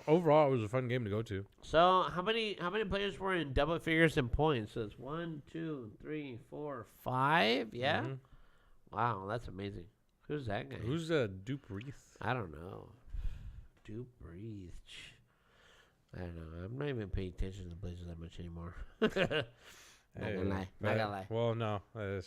Overall, it was a fun game to go to. So, how many players were in double figures in points? So it's 1, 2, 3, 4, 5. Yeah. Mm-hmm. Wow, that's amazing. Who's that guy? Who's Dupreeth? I don't know. Dupreeth. I don't know. I'm not even paying attention to the Blazers that much anymore. Not gonna lie. Well, no. And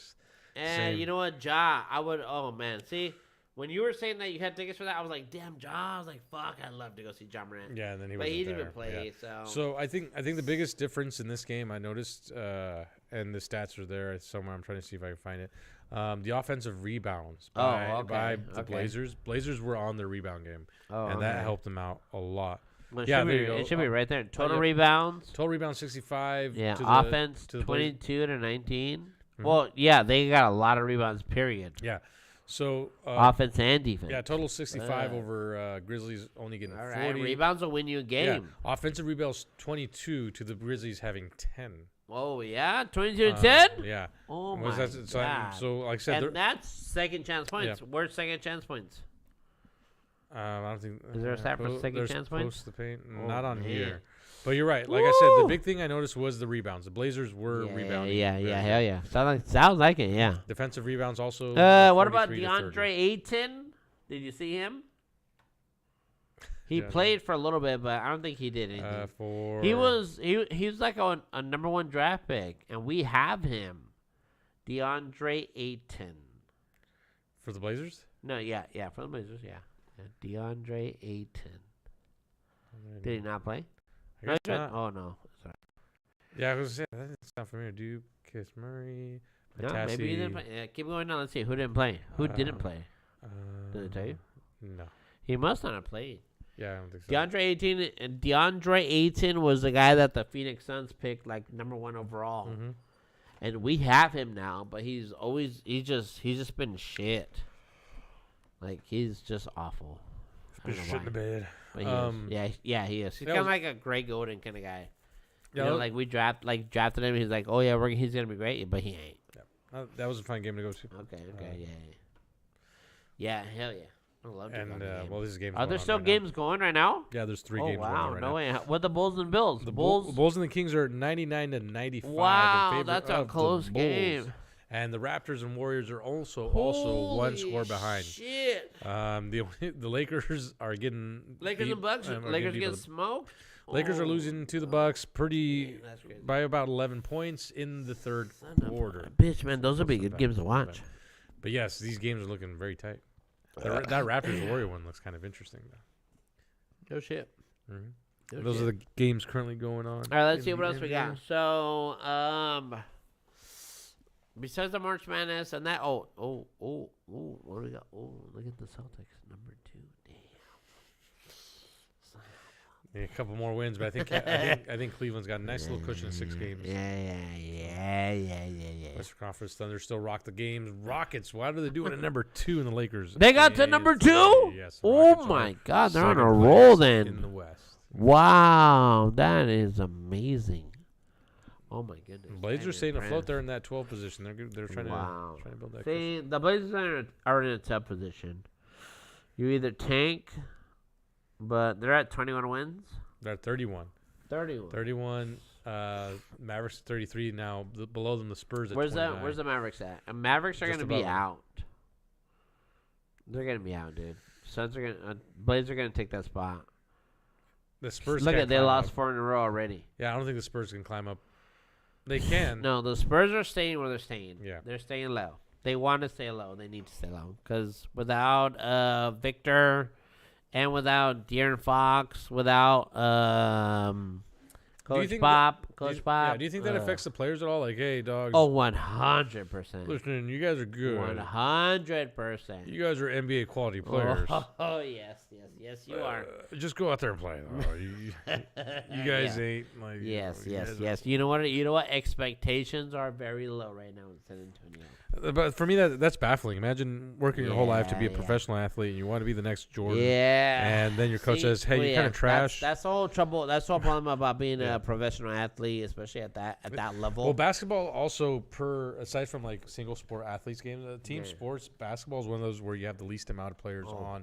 same. you know what, Ja? I would. Oh man, see. When you were saying that you had tickets for that, I was like, "Damn, Ja!" I was like, "Fuck, I'd love to go see John Morant." Yeah, and then he didn't even play. Yeah. So I think the biggest difference in this game I noticed, and the stats are there somewhere. I'm trying to see if I can find it. The offensive rebounds by the Blazers. Blazers were on their rebound game, and that helped them out a lot. Well, it should be right there. Total rebounds. Total rebounds 65. Yeah, offense 22 to 19. Mm-hmm. Well, yeah, they got a lot of rebounds. Period. Yeah. So offense and defense. Yeah, total 65 over Grizzlies only getting 40. Right. Rebounds will win you a game. Yeah. Offensive rebounds 22 to the Grizzlies having 10. Oh yeah, 22 to 10. Yeah. Oh my God. So like I said, and that's second chance points. Yeah. Where's second chance points? I don't think. Is there a stat for second chance points? Post the paint, not on here. But you're right. Like I said, the big thing I noticed was the rebounds. The Blazers were rebounding. Yeah, hell yeah. Sounds like it. Yeah. Defensive rebounds also. What about DeAndre Ayton? Did you see him? He played for a little bit, but I don't think he did anything. He was like a number 1 draft pick, and we have him, DeAndre Ayton. For the Blazers? No, yeah, for the Blazers, yeah. DeAndre Ayton. Did he not play? Not. Oh no, sorry. Yeah, I was saying that's not familiar. Duke, Kiss Murray, No, maybe he didn't play. Yeah, keep going on. Let's see who didn't play. Who didn't play? Did it tell you? No. He must not have played. Yeah, I don't think so. DeAndre Ayton was the guy that the Phoenix Suns picked like number 1 overall, and we have him now. But he's just been shit. Like he's just awful. He's been shit in the bed. But he is. He's kind of like a Greg Oden kind of guy. You know, like we drafted him. He's like, oh yeah, he's gonna be great, but he ain't. Yeah. That was a fun game to go to. Okay, yeah, hell yeah. I love to and this game. Are there still games going right now? Yeah, there's 3 games going on right now. No way. What the Bulls and Bills? The Bulls and the Kings are 99 to 95. Wow, that's a close game. And the Raptors and Warriors are also 1 score behind. Shit. The Lakers are getting and Bucks. Lakers getting smoked. Lakers are losing to the Bucks by about 11 points in the third quarter. Bitch, man, those will be good games to watch. But yes, these games are looking very tight. That Raptors Warrior one looks kind of interesting though. No shit. Mm-hmm. Those are the games currently going on. All right, let's see what else we got. So, besides the March Madness and that, what do we got? Oh, look at the Celtics, number 2. Damn. Yeah, a couple more wins, but I think Cleveland's got a nice little cushion of 6 games. Yeah. Western Conference Thunder still rock the games. Rockets, why do they do it at number 2 in the Lakers? They got to number 2? Yes. Oh my God, they're on a roll then. In the West. Wow, that is amazing. Oh my goodness. Blazers staying afloat. They're in that 12 position. They're trying to build that. See, the Blazers are in a tough position. You either tank, but they're at 21 wins. They're at 31. 31. Mavericks 33 now. Below them, the Spurs at 29. Where's the Mavericks at? Mavericks are going to be out. They're going to be out, dude. Blazers are going to take that spot. The Spurs. Look at they lost 4 in a row already. Yeah, I don't think the Spurs can climb up. They can. No, the Spurs are staying where they're staying. Yeah, they're staying low. They want to stay low. They need to stay low because without Victor, and without De'Aaron Fox, without Coach Pop. Yeah, do you think that affects the players at all? Like, hey, dogs. Oh, 100%. Listen, you guys are good. 100%. You guys are NBA quality players. Oh yes, you are. Just go out there and play. You guys ain't like. Yes. You know what? Expectations are very low right now in San Antonio. But for me, that's baffling. Imagine working your whole life to be a professional athlete, and you want to be the next Jordan. Yeah. And then your coach says, "Hey, you're kind of trash." That's the whole trouble. That's the whole problem about being a professional athlete, especially at that level. Well, basketball also, aside from like single sport athletes games, team sports, basketball is one of those where you have the least amount of players on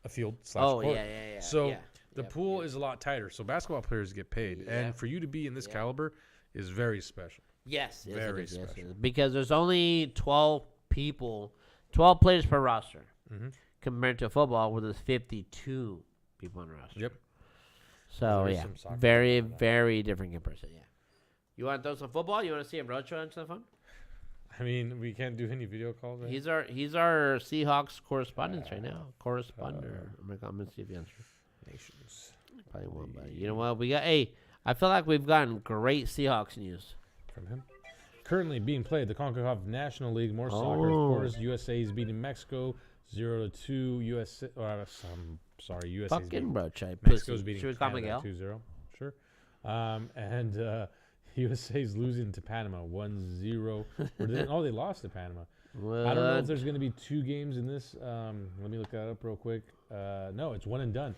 a field / court. Yeah. So the pool is a lot tighter. So basketball players get paid, and for you to be in this caliber is very special. Yes, very special. Because there's only 12 players per roster, compared to football where there's 52 people on the roster. Yep. So very, very different comparison. Yeah. You want to throw some football? You want to see him roadshow into the phone? I mean, we can't do any video calls. Right? He's our Seahawks correspondent right now. Corresponder. I'm gonna see if he answers. Nations. Probably won't, but you know what? I feel like we've gotten great Seahawks news from him. Currently being played the CONCACAF National League, more soccer, of course. USA is beating Mexico 0-2. USA. USA's fucking bro, Mexico's beating Should we call Miguel? 2-0. Sure. And USA's losing to Panama 1-0. They lost to Panama. What? I don't know if there's going to be 2 games in this. Let me look that up real quick. No, it's 1 and done.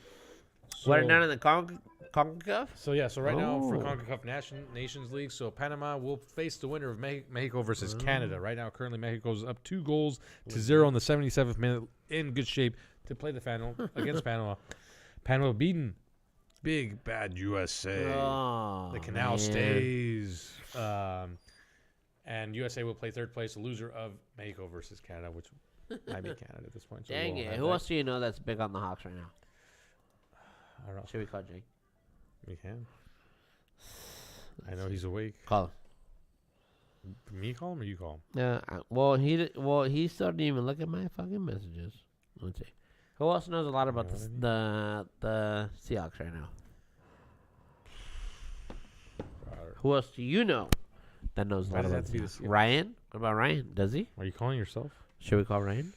So, 1 and done in the CONCACAF? So right now for CONCACAF Nations League, so Panama will face the winner of Mexico versus Canada. Right now, currently Mexico's up 2-0 in the 77th minute, in good shape to play the final against Panama. Panama beaten big bad USA. The canal stays, and USA will play third place, the loser of Mexico versus Canada, which might be Canada at this point. So dang it! Who else do you know that's big on the Hawks right now? I don't know. Should we call Jake? We can. I know he's awake. Call him. Me call him or you call him? Yeah. He still didn't even look at my fucking messages. Let's see. Who else knows a lot about the Seahawks right now? Who else do you know that knows a lot about the Seahawks? Ryan? What about Ryan? Does he? Are you calling yourself? Should we call Ryan?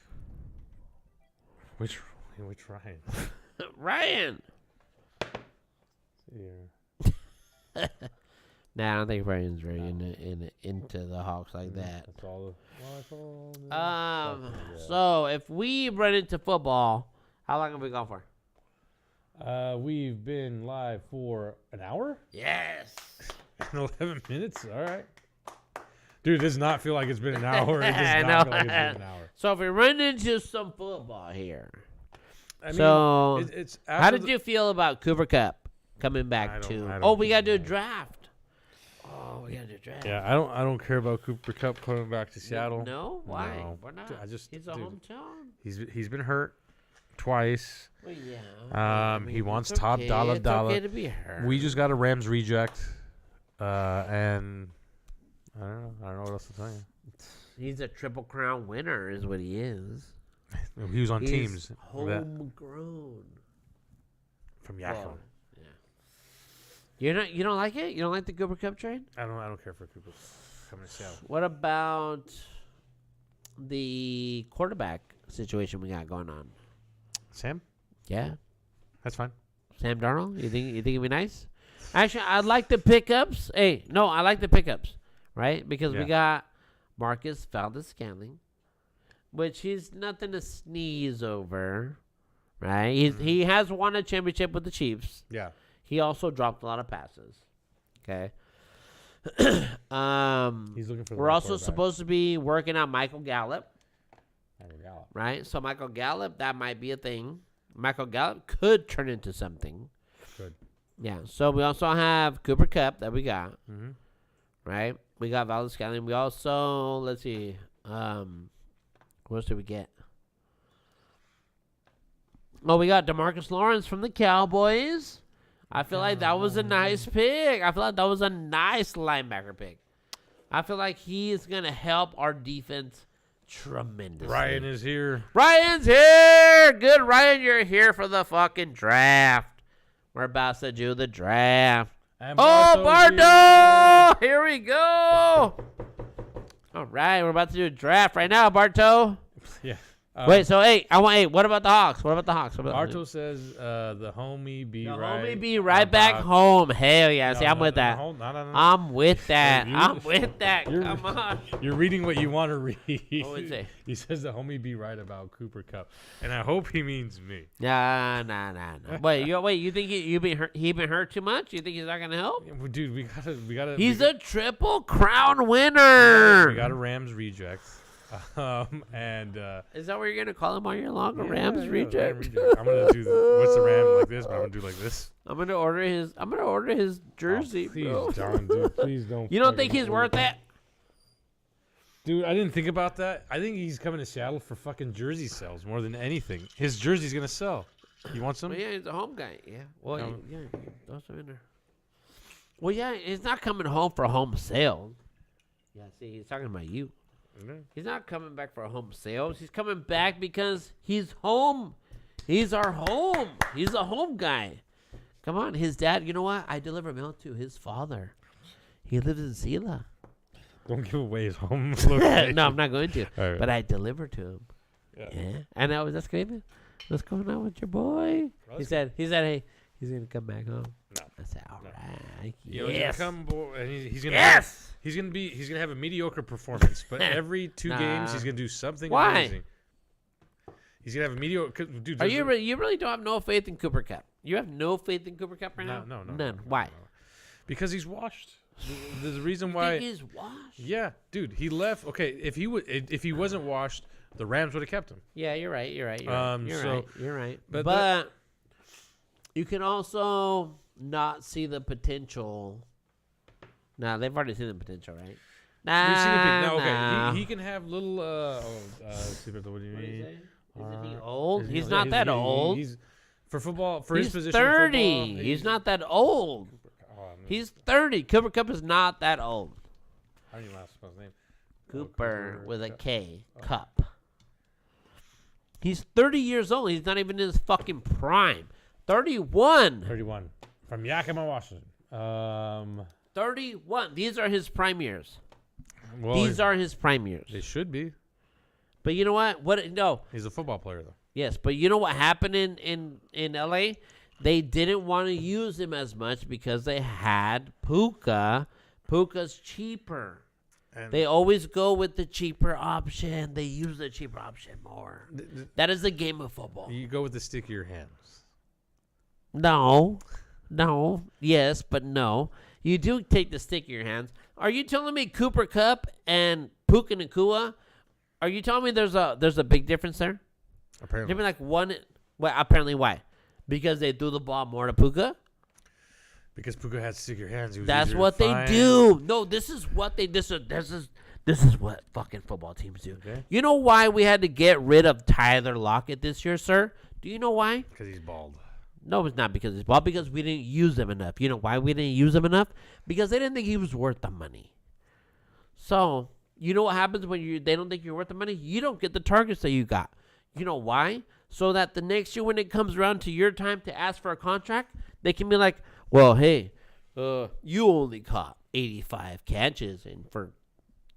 Which Ryan? Ryan. Yeah. Nah, I don't think Ryan's very into the Hawks like that. That's all. So if we run into football, how long have we gone for? We've been live for an hour. Yes. 11 minutes. All right. Dude, it does not feel like it's been an hour. It does not feel like it's been an hour. So if we run into some football here. I mean, it's how did you feel about Cooper Kupp coming back too? We gotta do a draft. Oh, we gotta do a draft. Yeah, I don't care about Cooper Kupp coming back to Seattle. No, why? No. Why not? He's a hometown. He's been hurt twice. Well, yeah. He wants top dollar. It's okay to be hurt. We just got a Rams reject, and I don't know what else to tell you. He's a Triple Crown winner, is what he is. He was on teams. Homegrown. From Yakima. Yeah. You don't like it? You don't like the Cooper Kupp trade? I don't care for Cooper coming to Seattle. What about the quarterback situation we got going on? Sam? Yeah. That's fine. Sam Darnold? You think it'd be nice? Actually, I like the pickups. Hey, no, I like the pickups, right? Because we got Marcus Valdez-Scantling, which he's nothing to sneeze over, right? He has won a championship with the Chiefs. Yeah. He also dropped a lot of passes. Okay. He's looking for. We're also supposed to be working on Michael Gallup. Right? So Michael Gallup, that might be a thing. Michael Gallup could turn into something. Good. Yeah. So we also have Cooper Kupp that we got. Mm-hmm. Right? We got Valdez-Scantling. We also, let's see. What else did we get? Oh, we got DeMarcus Lawrence from the Cowboys. I feel like that was a nice pick. I feel like that was a nice linebacker pick. I feel like he is going to help our defense tremendously. Ryan is here. Ryan's here. Good, Ryan. You're here for the fucking draft. We're about to do the draft. And Barto! Here we go. All right, we're about to do a draft right now, Barto. Yeah. Wait, so what about the Hawks? Barto says the homie be the right. homie be right back home. Hell yeah. See, I'm with that. No. I'm with that. I'm with that. Come on. You're reading what you want to read. What would say? He says the homie be right about Cooper Kupp, and I hope he means me. Nah. Wait, you think he been hurt too much? You think he's not gonna help? Yeah, well, dude, we gotta. He's a triple crown winner. We got a Rams reject. And is that what you're gonna call him all year long? A Rams reject? I'm gonna do what's the Ram like this, but I'm gonna do like this. I'm gonna order his jersey. Please, bro. John, dude, please don't. You don't think he's worth that? Dude, I didn't think about that. I think he's coming to Seattle for fucking jersey sales more than anything. His jersey's gonna sell. You want some? Well, yeah, he's a home guy. Yeah. Well, yeah, those are in there. Well, yeah, he's not coming home for a home sale. Yeah, see, he's talking about you. Mm-hmm. He's not coming back for a home sales. He's coming back because he's home. He's our home. He's a home guy. Come on, his dad. You know what? I deliver mail to his father. He lives in Sela. Don't give away his home location. No, I'm not going to. Right. But I deliver to him. Yeah. And I was asking, what's going on with your boy? He said, hey, he's gonna come back home. No. I said, all right. Yes. He's gonna come, and he's gonna. Yes. He's gonna have a mediocre performance, but every 2 games he's gonna do something amazing. He's gonna have a mediocre. Dude, you really don't have no faith in Cooper Kupp? You have no faith in Cooper Kupp right now? No. None. Why? No. Because he's washed. There's a reason why. Think he's washed? Yeah, dude, he left. Okay, if he wasn't washed, the Rams would have kept him. Yeah, you're right. You're right. But you can also not see the potential. Nah, they've already seen the potential, right? Okay. He can have little. What do you mean? Isn't he old? He's not that old. He's for football. For his position, He's 30. Football, he's not that old. He's 30. Cooper Kupp is not that old. How do you last his name? Cooper with a K. Kupp. He's 30 years old. He's not even in his fucking prime. 31. 31. From Yakima, Washington. 31. These are his prime years. Well, These are his prime years. They should be. But you know what? No. He's a football player, though. Yes, but you know what happened in L.A.? They didn't want to use him as much because they had Puka. Puka's cheaper. And they always go with the cheaper option. They use the cheaper option more. That is the game of football. You go with the stickier hands. No. Yes, but no. You do take the stick in your hands. Are you telling me Cooper Kupp and Puka Nacua? Are you telling me there's a big difference there? Apparently. Maybe like one. Well, apparently why? Because they threw the ball more to Puka? Because Puka had stickier hands. That's what they do. No, this is what they this is what fucking football teams do. Okay. You know why we had to get rid of Tyler Lockett this year, sir? Do you know why? Because he's bald. No, it's not because he's bald. Because we didn't use him enough. You know why we didn't use him enough? Because they didn't think he was worth the money. So, you know what happens when they don't think you're worth the money? You don't get the targets that you got. You know why? So that the next year when it comes around to your time to ask for a contract, they can be like, well, hey, you only caught 85 catches and for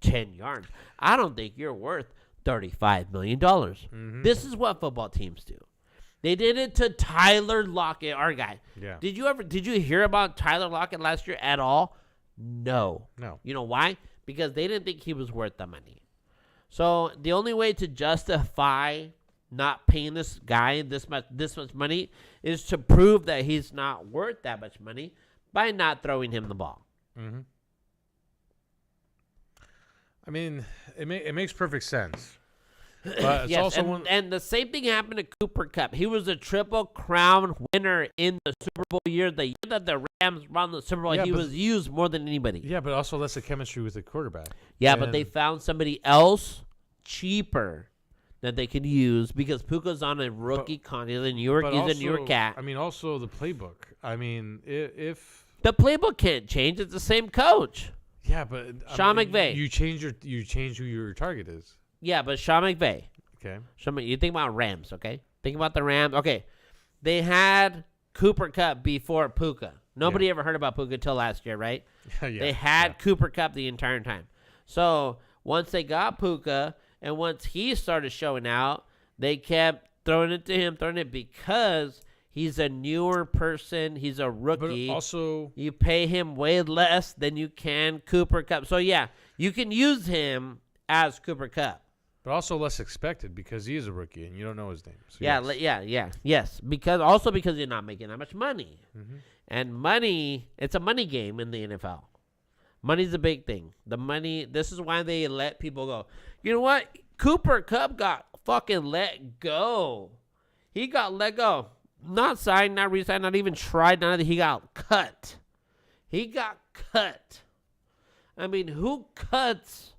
10 yards. I don't think you're worth $35 million. Mm-hmm. This is what football teams do. They did it to Tyler Lockett, our guy. Yeah. Did you hear about Tyler Lockett last year at all? No. No. You know why? Because they didn't think he was worth the money. So the only way to justify not paying this guy this much money is to prove that he's not worth that much money by not throwing him the ball. Mm-hmm. I mean, it makes perfect sense. But it's also and the same thing happened to Cooper Kupp. He was a Triple Crown winner in the Super Bowl year. The year that the Rams won the Super Bowl, he was used more than anybody. Yeah, but also that's the chemistry with the quarterback. Yeah, but they found somebody else cheaper that they could use because Puka's on a rookie contract. He's a New York cat. I mean, also the playbook. I mean, if the playbook can't change, it's the same coach. Yeah, but Sean McVay. You change who your target is. Yeah, but Sean McVay. Okay. You think about Rams, okay? Think about the Rams. Okay. They had Cooper Kupp before Puka. Nobody ever heard about Puka until last year, right? They had Cooper Kupp the entire time. So once they got Puka and once he started showing out, they kept throwing it to him, because he's a newer person. He's a rookie. But also, you pay him way less than you can Cooper Kupp. So, yeah, you can use him as Cooper Kupp. But also less expected because he is a rookie and you don't know his name. So yes. Because you're not making that much money. Mm-hmm. And money, it's a money game in the NFL. Money's a big thing. The money, this is why they let people go. You know what? Cooper Kupp got fucking let go. He got let go. Not signed, not re-signed, not even tried. None of that. He got cut. I mean, who cuts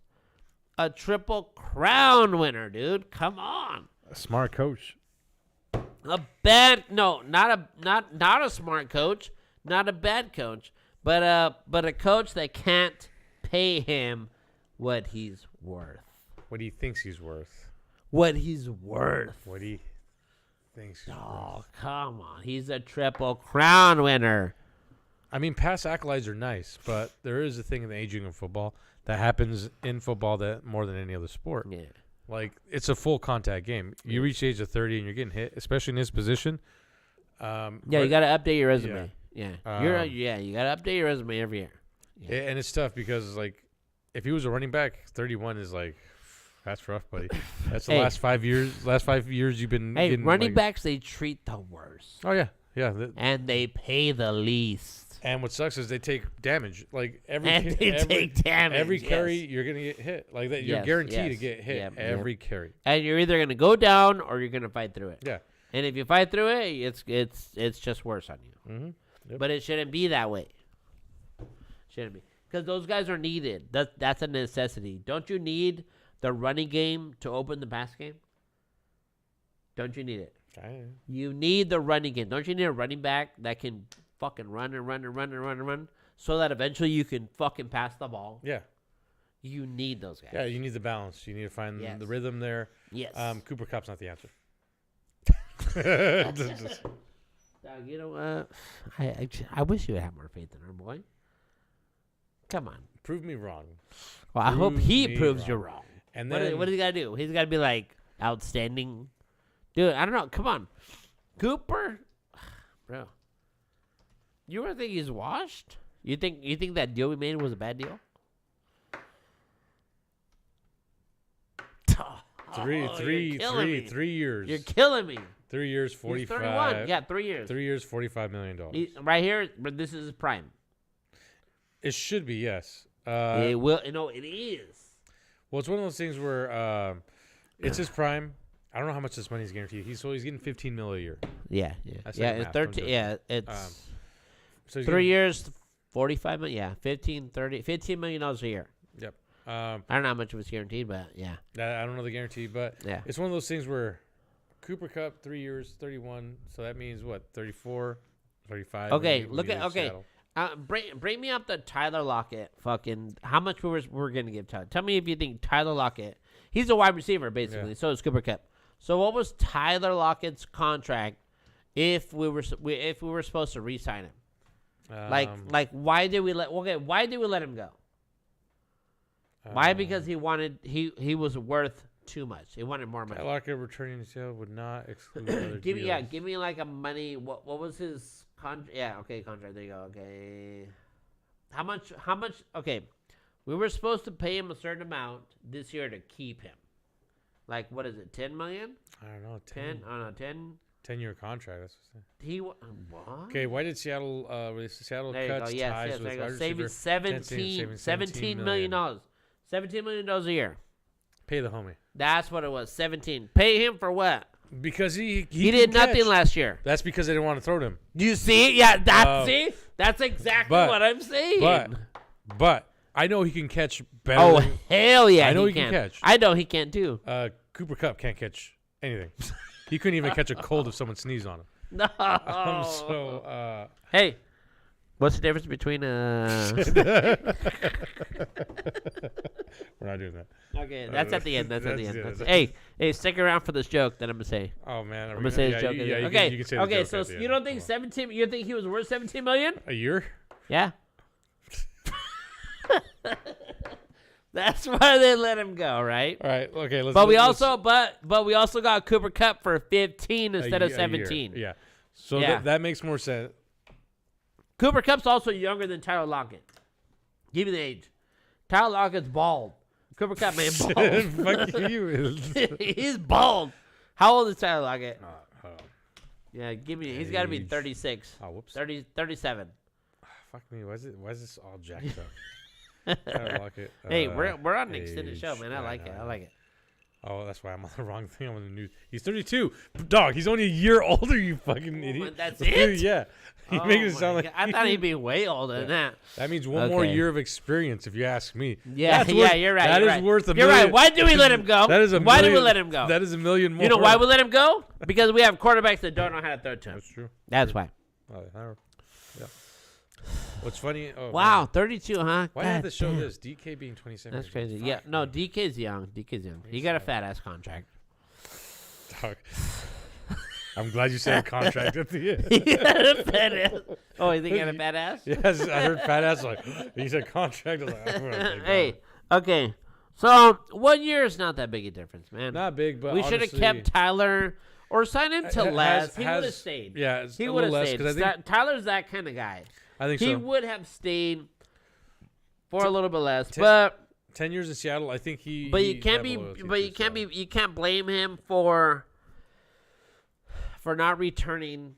a Triple Crown winner, dude? Come on. A smart coach. Not a smart coach, not a bad coach, but a coach that can't pay him what he's worth. What he thinks he's worth. What he's worth. What he thinks he's worth. Oh, come on. He's a Triple Crown winner. I mean, past accolades are nice, but there is a thing in the aging of football that happens in football that more than any other sport. Yeah. Like, it's a full contact game. You reach the age of 30 and you're getting hit, especially in this position. You got to update your resume. Yeah. You got to update your resume every year. Yeah. And it's tough because, like, if he was a running back, 31 is like, that's rough, buddy. That's the last 5 years. Last 5 years you've been. Hey, running backs, they treat the worst. Oh yeah. And they pay the least. And what sucks is they take damage. Like every carry, you're gonna get hit. Like that, you're guaranteed to get hit every carry. And you're either gonna go down or you're gonna fight through it. Yeah. And if you fight through it, it's just worse on you. Mm-hmm. Yep. But it shouldn't be that way. Shouldn't be, because those guys are needed. That's a necessity. Don't you need the running game to open the pass game? Don't you need it? You need the running game. Don't you need a running back that can fucking run and run so that eventually you can fucking pass the ball? Yeah. You need those guys. Yeah, you need the balance. You need to find the rhythm there. Yes. Cooper Kupp's not the answer. You know what? I wish you had more faith in our boy. Come on. Prove me wrong. Well, I hope he proves you wrong. And then what does he got to do? He's got to be like outstanding. Dude, I don't know. Come on. Cooper? Bro. You really think he's washed? You think that deal we made was a bad deal? 3 years. You're killing me. 3 years, 45. He's 31. Yeah, 3 years. 3 years, $45 million. Right here, but this is his prime. It should be, yes. It will. No, it is. Well, it's one of those things where it's his prime. I don't know how much this money is guaranteed. He's getting $15 million a year. Yeah. That's it's 13. Yeah, it's so 3 years, 45 million. Yeah, $15 million a year. Yep. I don't know how much was guaranteed, but yeah. I don't know the guarantee, but yeah, it's one of those things where Cooper Kupp 3 years, 31. So that means what? 34, 35. Okay, look at bring me up the Tyler Lockett. Fucking how much we're gonna give Tyler? Tell me if you think Tyler Lockett. He's a wide receiver basically. Yeah. So is Cooper Kupp. So what was Tyler Lockett's contract if we were supposed to re-sign him? Like why did we let him go? Why? Because he was worth too much. They wanted more money. Tyler Lockett returning to Seattle would not exclude other give me deals. give me like a money. What was his contract? Yeah, okay, contract. There you go. Okay, how much? Okay, we were supposed to pay him a certain amount this year to keep him. Like what is it? 10 million? I don't know. 10? I don't know. 10. 10-year contract. That's what I'm saying. He what? Okay, why did Seattle release Seattle There you cuts go. Yes, ties yes. with There you go. wide Saving receiver? $17 million. $17 million a year. Pay the homie. That's what it was. 17. Pay him for what? Because he did nothing last year. That's because they didn't want to throw to him. Do you see? Yeah, that's exactly what I'm saying. But I know he can catch better. Oh, hell yeah. I know he can catch. I know he can too. Cooper Kupp can't catch anything. He couldn't even catch a cold if someone sneezed on him. No. Hey, what's the difference between We're not doing that. Okay, that's at the end. That's at the end. Hey, stick around for this joke that I'm gonna say. Oh man, I'm gonna say this joke. Okay, you can say okay. The joke So you don't think 17? You think he was worth 17 million a year? Yeah. That's why they let him go, right? All right. Okay. But we also got Cooper Kupp for 15 instead of 17. Yeah. So Yeah. that makes more sense. Cooper Kupp's also younger than Tyler Lockett. Give me the age. Tyler Lockett's bald. Cooper Kupp ain't bald. Fuck you. He's bald. How old is Tyler Lockett? Hold on. Yeah, give me. He's got to be 36. Oh, whoops. 37. Fuck me. Why is this all jacked up? Tyler Lockett. Hey, we're on an extended show, man. I like it. Oh, that's why I'm on the wrong thing. I'm on the news. He's 32. Dog, he's only a year older, you fucking idiot. That's it? Yeah. He's making it sound like... I thought he'd be way older than that. That means one more year of experience, if you ask me. Yeah, you're right. That is worth a million. You're right. Why do we let him go? Why do we let him go? That is $1 million more. You know why we let him go? Because we have quarterbacks that don't know how to throw to him. That's true. That's why. Yeah. What's funny? Oh, wow, man. 32, huh? Why have to show this? DK being 27. That's crazy. Yeah, no, DK's young. He got a fat ass contract. Dog. I'm glad you said contract at the end. He got a fat ass. Oh, you think he had a fat ass? Yes, I heard fat ass. Like he said contract. I was like, hey, okay. So 1 year is not that big a difference, man. Not big, but we should have kept Tyler or signed him to less. He would have stayed. Yeah, he would have stayed. I think Tyler's that kind of guy. I think he so. would have stayed for a little bit less, but 10 years in Seattle, I think he. But you can't blame him for not returning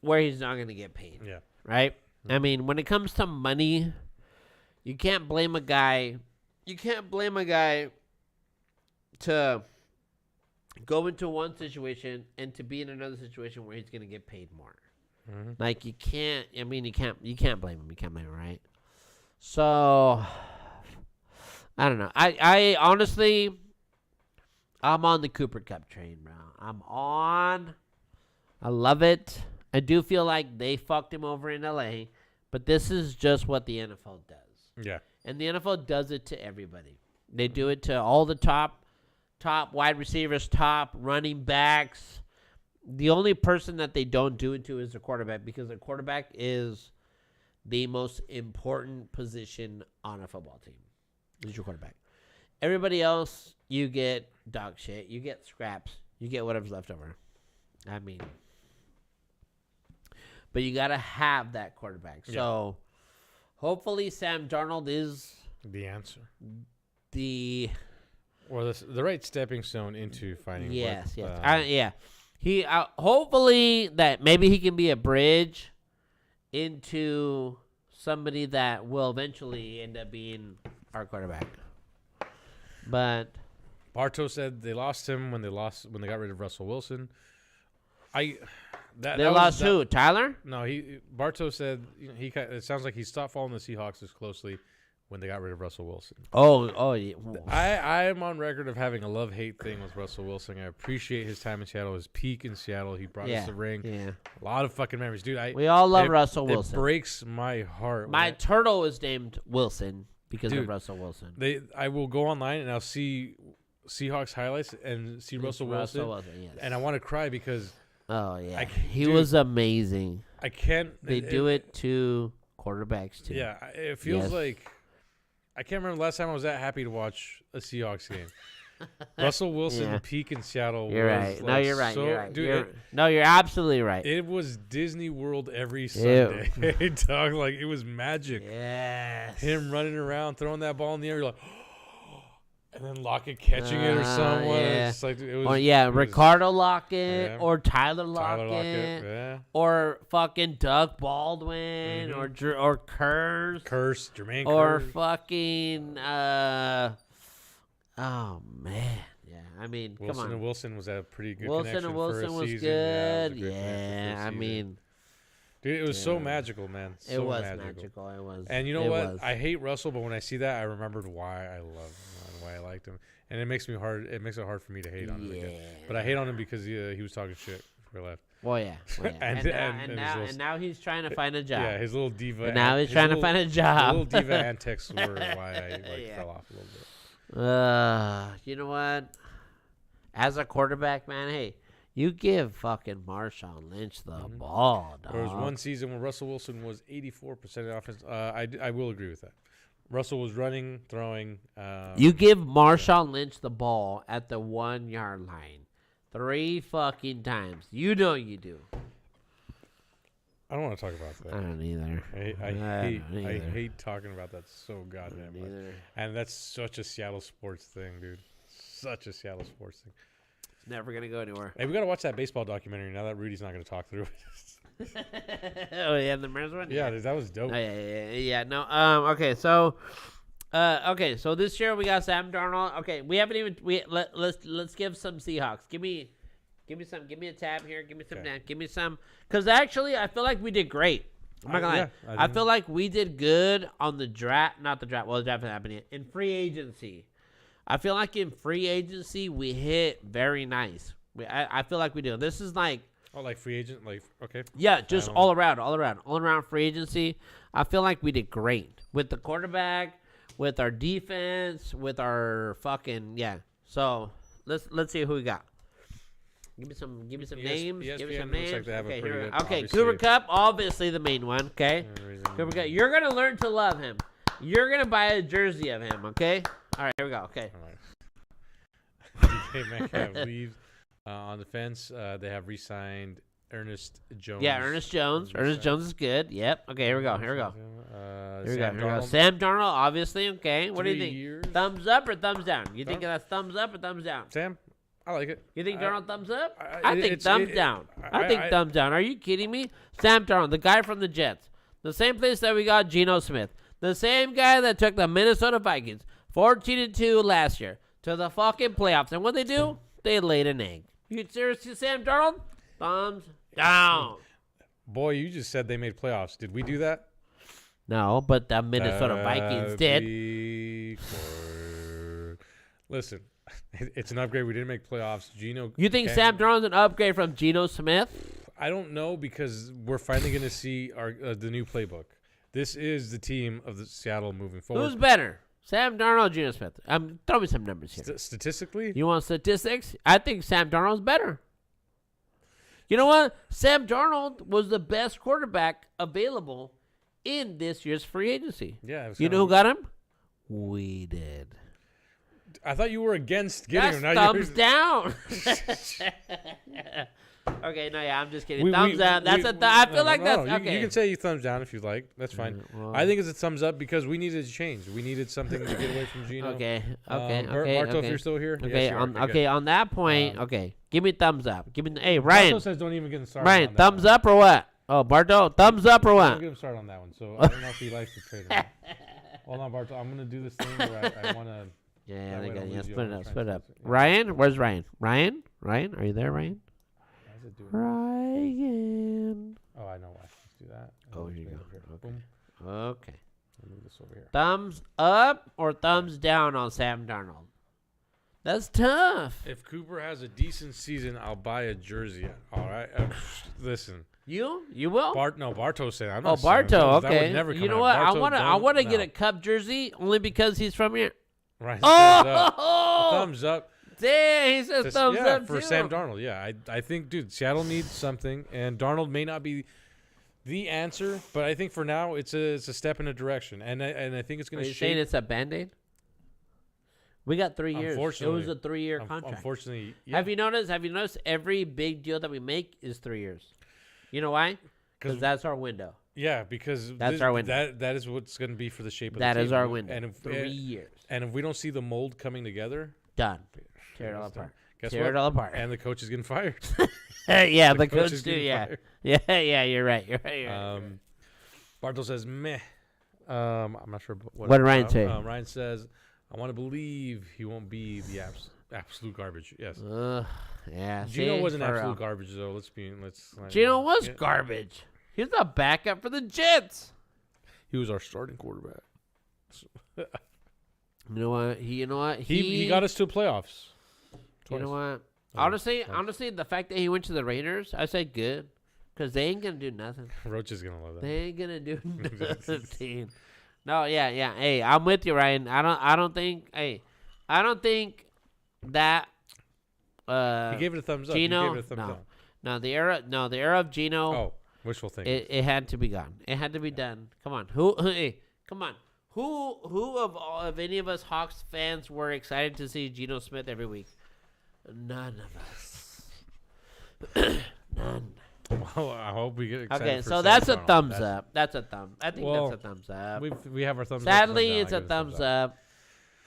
where he's not going to get paid. Yeah. Right? I mean, when it comes to money, you can't blame a guy. You can't blame a guy to go into one situation and to be in another situation where he's going to get paid more. Mm-hmm. Like you can't. I mean, you can't blame him. You can't blame him, right? So I don't know. I honestly, I'm on the Cooper Kupp train, bro. I love it. I do feel like they fucked him over in LA, but this is just what the NFL does. Yeah. And the NFL does it to everybody. They do it to all the top wide receivers, top running backs. The only person that they don't do it to is the quarterback, because the quarterback is the most important position on a football team. Is your quarterback. Everybody else, you get dog shit. You get scraps. You get whatever's left over. I mean, but you got to have that quarterback. Yeah. So hopefully Sam Darnold is the answer. Or the right stepping stone into finding. Yes. Yeah. He hopefully that maybe he can be a bridge into somebody that will eventually end up being our quarterback. But Bartow said they lost him when they got rid of Russell Wilson. They lost who? Tyler? No, Bartow said it sounds like he stopped following the Seahawks as closely when they got rid of Russell Wilson. Oh yeah. I am on record of having a love-hate thing with Russell Wilson. I appreciate his time in Seattle, his peak in Seattle. He brought us the ring. Yeah. A lot of fucking memories, dude. We all love Russell Wilson. It breaks my heart. My turtle is named Wilson because of Russell Wilson. I will go online and I'll see Seahawks highlights and see Russell Wilson. Yes. And I want to cry because he was amazing. I can't. They do it to quarterbacks too. Yeah, it feels like I can't remember the last time I was that happy to watch a Seahawks game. Russell Wilson Yeah. peak in Seattle. You're was right. Like No, you're right. So, You're right. dude, You're absolutely right. it was Disney World every Sunday. Dog, like it was magic. Yes. Him running around, throwing that ball in the air, you're like, and then Lockett catching it or someone. Yeah. It's like it was. Or yeah, it was Ricardo Lockett Yeah. or Tyler Lockett, Tyler Lockett, yeah. or fucking Doug Baldwin or Kurz Jermaine or Curse. fucking oh man, yeah. I mean, Wilson come on. and Wilson was a pretty good Wilson connection and Wilson for a was season. good. Yeah, it was a great connection for a I season. mean, dude, it was so yeah. magical, man. So it was magical. magical. It was. And you know it what? was. I hate Russell, but when I see that, I remembered why I love him and why I liked him, and it makes me hard. It makes it hard for me to hate on him again. But I hate on him because he was talking shit before he left. Well, yeah. And now he's trying to find a job. Yeah, his little diva. And now he's trying to find a job. The little diva antics were why I fell off a little bit. You know what? As a quarterback, man, hey, you give fucking Marshawn Lynch the ball, dog. There was one season when Russell Wilson was 84% of offense. I will agree with that. Russell was running, throwing. You give Marshawn Lynch the ball at the 1 yard line 3 fucking times. You know you do. I don't want to talk about that. I don't either. I hate talking about that so goddamn much. Either. And that's such a Seattle sports thing, dude. Such a Seattle sports thing. It's never gonna go anywhere. Hey, we gotta watch that baseball documentary now that Rudy's not gonna talk through it. Oh yeah, the Mariners one. Yeah, that was dope. Oh, yeah. No. Okay. So this year we got Sam Darnold. Okay, we haven't even let's give some Seahawks. Give me a tab here. Give me some. Okay. Give me some. Because actually, I feel like we did great. I'm not gonna lie. I feel like we did good on the draft. Not the draft. Well, the draft hasn't happened yet. In free agency, I feel like in free agency we hit very nice. I feel like we do. This is like. Oh, like free agent, like okay. Yeah, just all around free agency. I feel like we did great with the quarterback, with our defense, with our fucking So let's see who we got. Give me some names. Give me some names. Like they have okay, a pretty good, okay. Cooper Kupp, obviously the main one. Okay, Cooper Kupp. You're gonna learn to love him. You're gonna buy a jersey of him. Okay. All right, here we go. Okay. All right. DK Metcalf leaves. On the fence, they have re-signed Ernest Jones. Yeah, Ernest Jones. Ernest Jones is good. Yep. Okay, here we go. Here we go. Sam Darnold, obviously. Okay. What do you think? Years. Thumbs up or thumbs down? You think that's thumbs up or thumbs down? Sam, I like it. You think Darnold thumbs up? I I think thumbs down. I think thumbs down. Are you kidding me? Sam Darnold, the guy from the Jets. The same place that we got Geno Smith. The same guy that took the Minnesota Vikings 14-2 last year to the fucking playoffs. And what they do? They laid an egg. You seriously, Sam Darnold? Thumbs down. Boy, you just said they made playoffs. Did we do that? No, but the Minnesota Vikings did. Listen, it's an upgrade. We didn't make playoffs. You think Sam Darnold's an upgrade from Geno Smith? I don't know because we're finally going to see the new playbook. This is the team of the Seattle moving forward. Who's better? Sam Darnold or Geno Smith? Throw me some numbers here. Statistically? You want statistics? I think Sam Darnold's better. You know what? Sam Darnold was the best quarterback available in this year's free agency. Yeah. You know who got him? We did. I thought you were against getting him. That's thumbs down. Okay, no, yeah, I'm just kidding. Thumbs down. That's I feel like that's okay. You can say you thumbs down if you like. That's fine. Well, I think it's a thumbs up because we needed a change. We needed something to get away from Geno. Okay. Barto, if you're still here. Okay, yes, on that point, okay, give me thumbs up. Hey, Ryan. Barto says don't even get him started. Ryan, on that thumbs one. up or what? Oh, Barto, thumbs up or what? Don't get him started on that one. So I don't know if he likes the trade or not. Hold on, Barto. I'm gonna do this thing where I want to. Yeah, That way I don't lose you split on it up, the split it up. transcription. Ryan, where's Ryan? Ryan, are you there, Ryan? How's it doing? Ryan. Oh, I know why. Let's do that. Oh, here you go. Okay. Boom. Okay. I'll move this over here. Thumbs up or thumbs down on Sam Darnold? That's tough. If Cooper has a decent season, I'll buy a jersey. All right. Listen. You will? Barto said. I'm Oh, not saying Barto. that would Okay. never come You know out. what? Barto, I want to no. get a Cup jersey only because he's from here. Right. Oh, Thumbs up. Dang, he says thumbs up for too. Sam Darnold. Yeah, I think, dude, Seattle needs something, and Darnold may not be the answer, but I think for now it's a step in a direction, and I think it's going Are to you saying shape. it's a Band-Aid? We got 3 years. It Unfortunately. was a 3-year contract. Unfortunately, yeah. Have you noticed every big deal that we make is 3 years? You know why? Because that's our window. Yeah, because that's our window. That is what's going to be for the shape of that the team. That is our window. And if, 3 years. And if we don't see the mold coming together, done. Tear it all apart. Guess Tear what? it all apart. And the coach is getting fired. Yeah, the coach too. Yeah. Fired. Yeah. You're right. Bartel says meh. I'm not sure what did Ryan say. Ryan says, I want to believe he won't be the absolute garbage. Yes. Yeah. Gino wasn't absolute garbage though. Let's. Gino was garbage. He was a backup for the Jets. He was our starting quarterback. You know what? He got us to playoffs. Twice. You know what? Honestly, the fact that he went to the Raiders, I say good, because they ain't gonna do nothing. Roach is gonna love that. They ain't gonna do nothing. No, yeah. Hey, I'm with you, Ryan. I don't think that. He gave it a thumbs up. Gino, he gave it a thumbs down. No, the era of Gino. Oh, wishful thinking. It had to be gone. It had to be done. Come on, who? Hey, come on. Who of any of us Hawks fans were excited to see Geno Smith every week? None of us. None. Well, I hope we get excited. Okay, so that's a thumbs up. That's a thumb. I think that's a thumbs up. We have our thumbs Sadly, up. it's a thumbs up.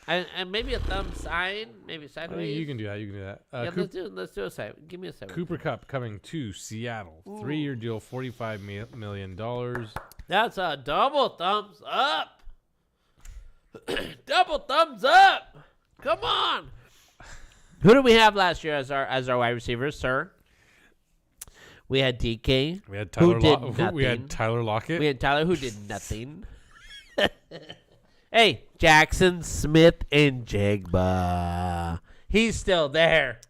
And maybe a thumb sign, maybe sideways. You can do that. Yeah, let's do a side. Give me a side. Cooper Kupp coming to Seattle. 3-year deal, $45 million. That's a double thumbs up. Double thumbs up. Come on. Who did we have last year as our wide receivers, sir? We had DK. We had Tyler. Nothing. We had Tyler Lockett. We had Tyler who did nothing. Hey, Jackson Smith and Jigba. He's still there.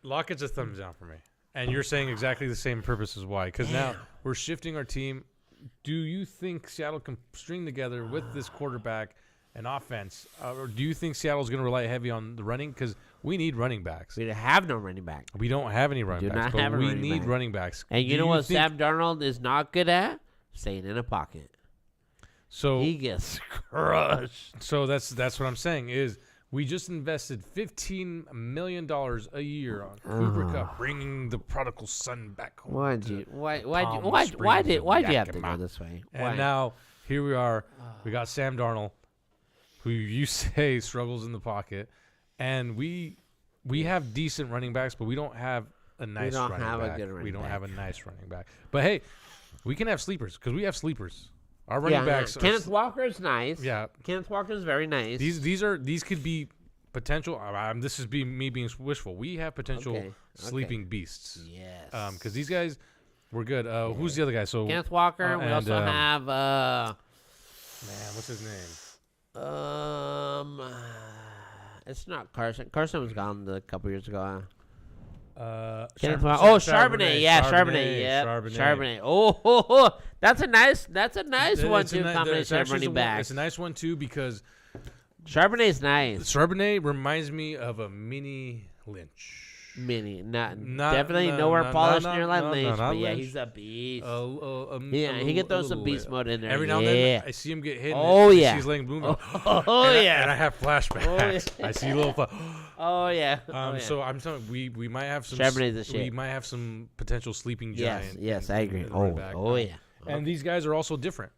Lockett's a thumbs down for me. And you're saying exactly the same purpose as why. Because now we're shifting our team. Do you think Seattle can string together with this quarterback an offense? Or do you think Seattle's going to rely heavy on the running? Because we need running backs. We have no running back. We don't have any running backs. But we need running backs. And you know what Sam Darnold is not good at? Staying in a pocket. So he gets crushed. So that's what I'm saying is we just invested $15 million a year on Cooper Kupp, bringing the prodigal son back home. Why did you have to go this way? And now here we are. We got Sam Darnold, who you say struggles in the pocket, and we have decent running backs, but we don't have a nice running back. We don't have a nice running back. But hey, we can have sleepers because we have sleepers. Our running backs. Kenneth Walker's nice. Yeah, Kenneth Walker's very nice. These could be potential. This is me being wishful. We have potential sleeping beasts. Yes. Because these guys were good. Who's the other guy? So Kenneth Walker. We also have. Man, what's his name? It's not Carson. Carson was gone a couple years ago. Charbonnet. Yeah, Charbonnet. Yeah, Charbonnet. Oh, that's a nice 1-2 combination of running back. It's a nice one too because Charbonnet's nice. Charbonnet reminds me of a mini Lynch. Definitely nowhere polished near like Lynch, but yeah, he's a beast. He can throw some beast mode in there. Every now and then, I see him get hit. He's laying boom. And I have flashbacks. I see little. So I'm telling you, we might have some. We might have some potential sleeping giant. Yes, I agree. And these guys are also different.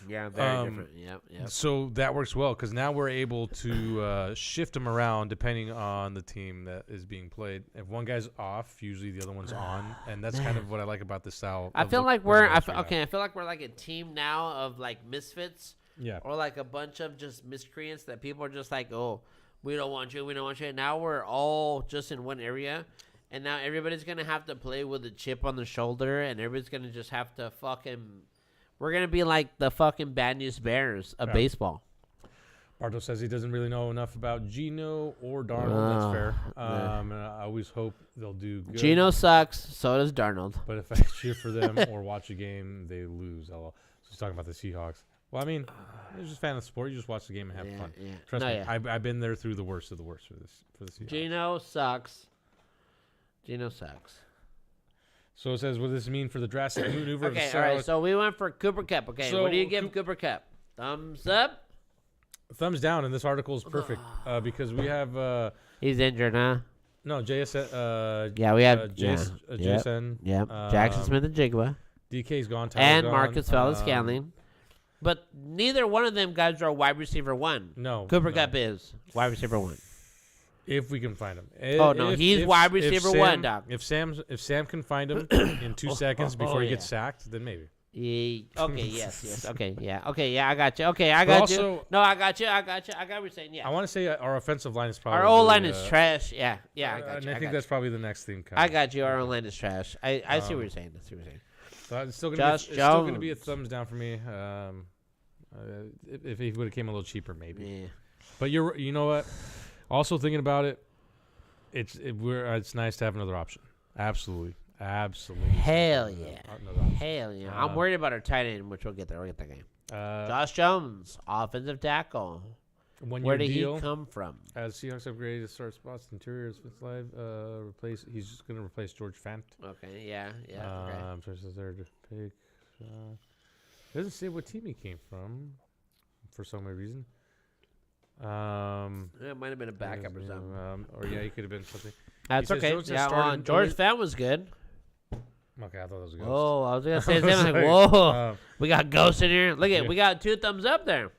Yeah, very different. Yep. So that works well because now we're able to shift them around depending on the team that is being played. If one guy's off, usually the other one's on, and that's kind of what I like about this style. I feel like we're like a team now of like misfits. Yeah. Or like a bunch of just miscreants that people are just like, oh, we don't want you. And now we're all just in one area. And now everybody's going to have to play with a chip on the shoulder. And everybody's going to just have to we're going to be like the fucking Bad News Bears of baseball. Barto says he doesn't really know enough about Geno or Darnold. That's fair. And I always hope they'll do good. Geno sucks. So does Darnold. But if I cheer for them or watch a game, they lose. So he's talking about the Seahawks. Well, I mean, you're just a fan of the sport. You just watch the game and have fun. Yeah. Trust me, I've been there through the worst of the worst for the Seahawks. Geno sucks. So it says, what does this mean for the drastic maneuver of the all right. So we went for Cooper Kupp. Okay, so what do you give Cooper Kupp? Thumbs up? thumbs down, and this article is perfect because we have He's injured, huh? no JSN. Yeah, we have JSN. Yeah. Jackson Smith and Jigba. DK's gone. Tyler's And gone. Marcus Valdes-Scantling. But neither one of them guys are wide receiver 1. No. Cooper Kupp is wide receiver 1. If we can find him. He's wide receiver 1, Doc. If Sam can find him in 2 seconds before he gets sacked, then maybe. Okay, yes. Okay, yeah. Okay, yeah, I got you. Okay, I got you. No, I got you. I got what you're saying, yeah. I want to say our offensive line is probably... Our O-line is trash. Yeah, I got you. And I think that's probably the next thing coming. I got you. Our O-line is trash. I see what you're saying. So it's still going to be a thumbs down for me. If he would have came a little cheaper, maybe. Yeah. But you know what? Also thinking about it, it's nice to have another option. Absolutely. Hell yeah. I'm worried about our tight end, which we'll get there. We'll get that game. Josh Jones, offensive tackle. Where did he come from? As Seahawks upgraded to start spots, interior Smith Live he's just going to replace George Fant. Okay, yeah. So it says there to pick. Doesn't say what team he came from for some reason. It might have been a backup or something. He could have been something. That's okay. Yeah, George Fant was good. Okay, I thought that was a ghost. Oh, I was going to say something like, whoa. We got ghosts in here. Look at we got 2 thumbs up there.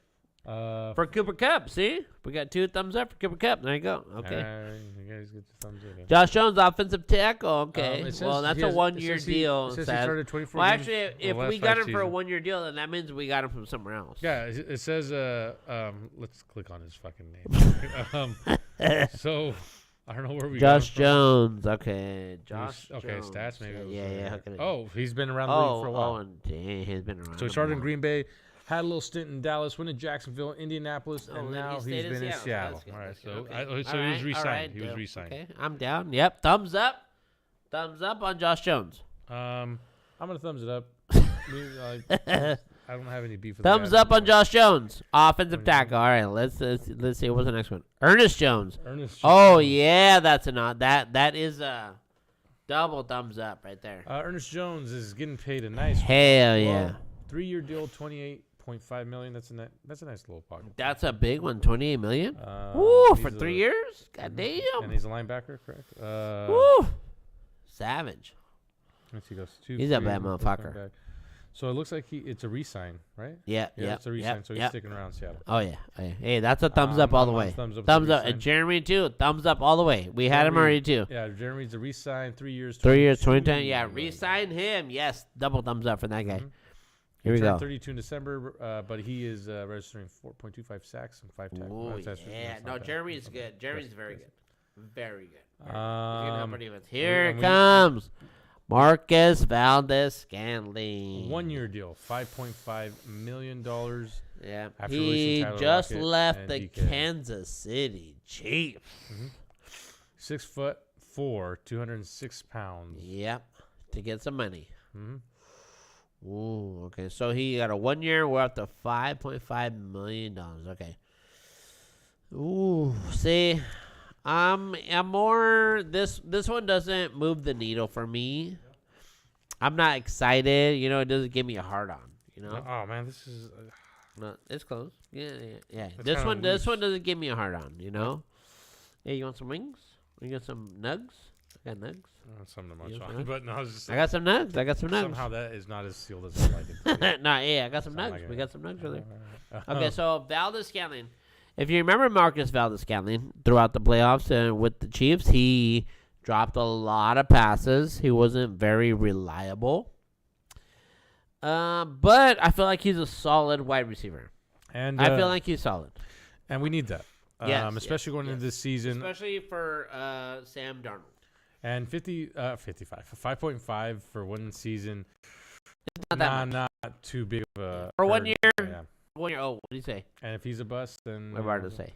For Cooper Kupp, see? We got 2 thumbs up for Cooper Kupp. There you go. Okay. You guys get the thumbs up. Josh Jones, offensive tackle. Okay. That's a 1-year deal. It says he started 24 well, games actually, if we got him for a 1-year deal, then that means we got him from somewhere else. Yeah, it says, let's click on his fucking name. So, I don't know where we got him from. Jones. Okay. Jones. Stats maybe. Yeah. Oh, he's been around the league for a while. He's been around. So he started in Green Bay. Had a little stint in Dallas, went to Jacksonville, Indianapolis, and now he's been in Seattle. All right, so he was re-signed. He was re-signed. Okay, I'm down. Yep, thumbs up. Thumbs up on Josh Jones. I'm gonna thumbs it up. I don't have any beef with that. Thumbs up on Josh Jones, offensive tackle. All right, let's see. What's the next one? Ernest Jones. Oh yeah, that's an odd. That is a double thumbs up right there. Ernest Jones is getting paid a nice. Hell yeah. 3-year deal, $28.5 million. That's a nice little pocket. That's a big one. $28 million. Woo, for 3 years. God damn. And he's a linebacker, correct? Woo, savage. Let's see, he's a bad motherfucker. So it looks like it's a re-sign, right? Yeah. It's a re-sign. So he's sticking around Seattle. Oh yeah. Hey, that's a thumbs up all the way. Thumbs up. And Jeremy too. Thumbs up all the way. We had him already too. Yeah, Jeremy's a re-sign. 3 years. 2010. Yeah, re-sign him. Yes, double thumbs up for that guy. Here we go. 32 in December, but he is registering 4.25 sacks and 5 tackles. Yeah, no, Jeremy is good. Jeremy's very good. Very good. Here it comes. Marcus Valdes-Scantling. 1-year deal, $5.5 million. Yeah, he just left the Kansas City Chiefs. 6'4", 206 pounds. Yep, to get some money. Ooh, okay. So he got a 1 year. We're up to $5.5 million. Okay. Ooh, see, I'm more. This one doesn't move the needle for me. I'm not excited. You know, it doesn't give me a hard on. You know. Oh man, this is. No, it's close. Yeah. This one doesn't give me a hard on. You know. Hey, you want some wings? You got some nugs? I got nugs. Some to munch on, but no, I was just saying, I got some nugs. Somehow that is not as sealed as I like it. I got some nugs. We got some nugs for there. Okay, so Valdes-Scantling. If you remember Marcus Valdes-Scantling throughout the playoffs with the Chiefs, he dropped a lot of passes. He wasn't very reliable. But I feel like he's a solid wide receiver. And I feel like he's solid. And we need that. Especially going into this season. Especially for Sam Darnold. And 5.5 for one season. It's not that much. Not too big of a. For 1 year. Yeah. 1 year. Oh, what did he say? And if he's a bust, then. What did Bardo say?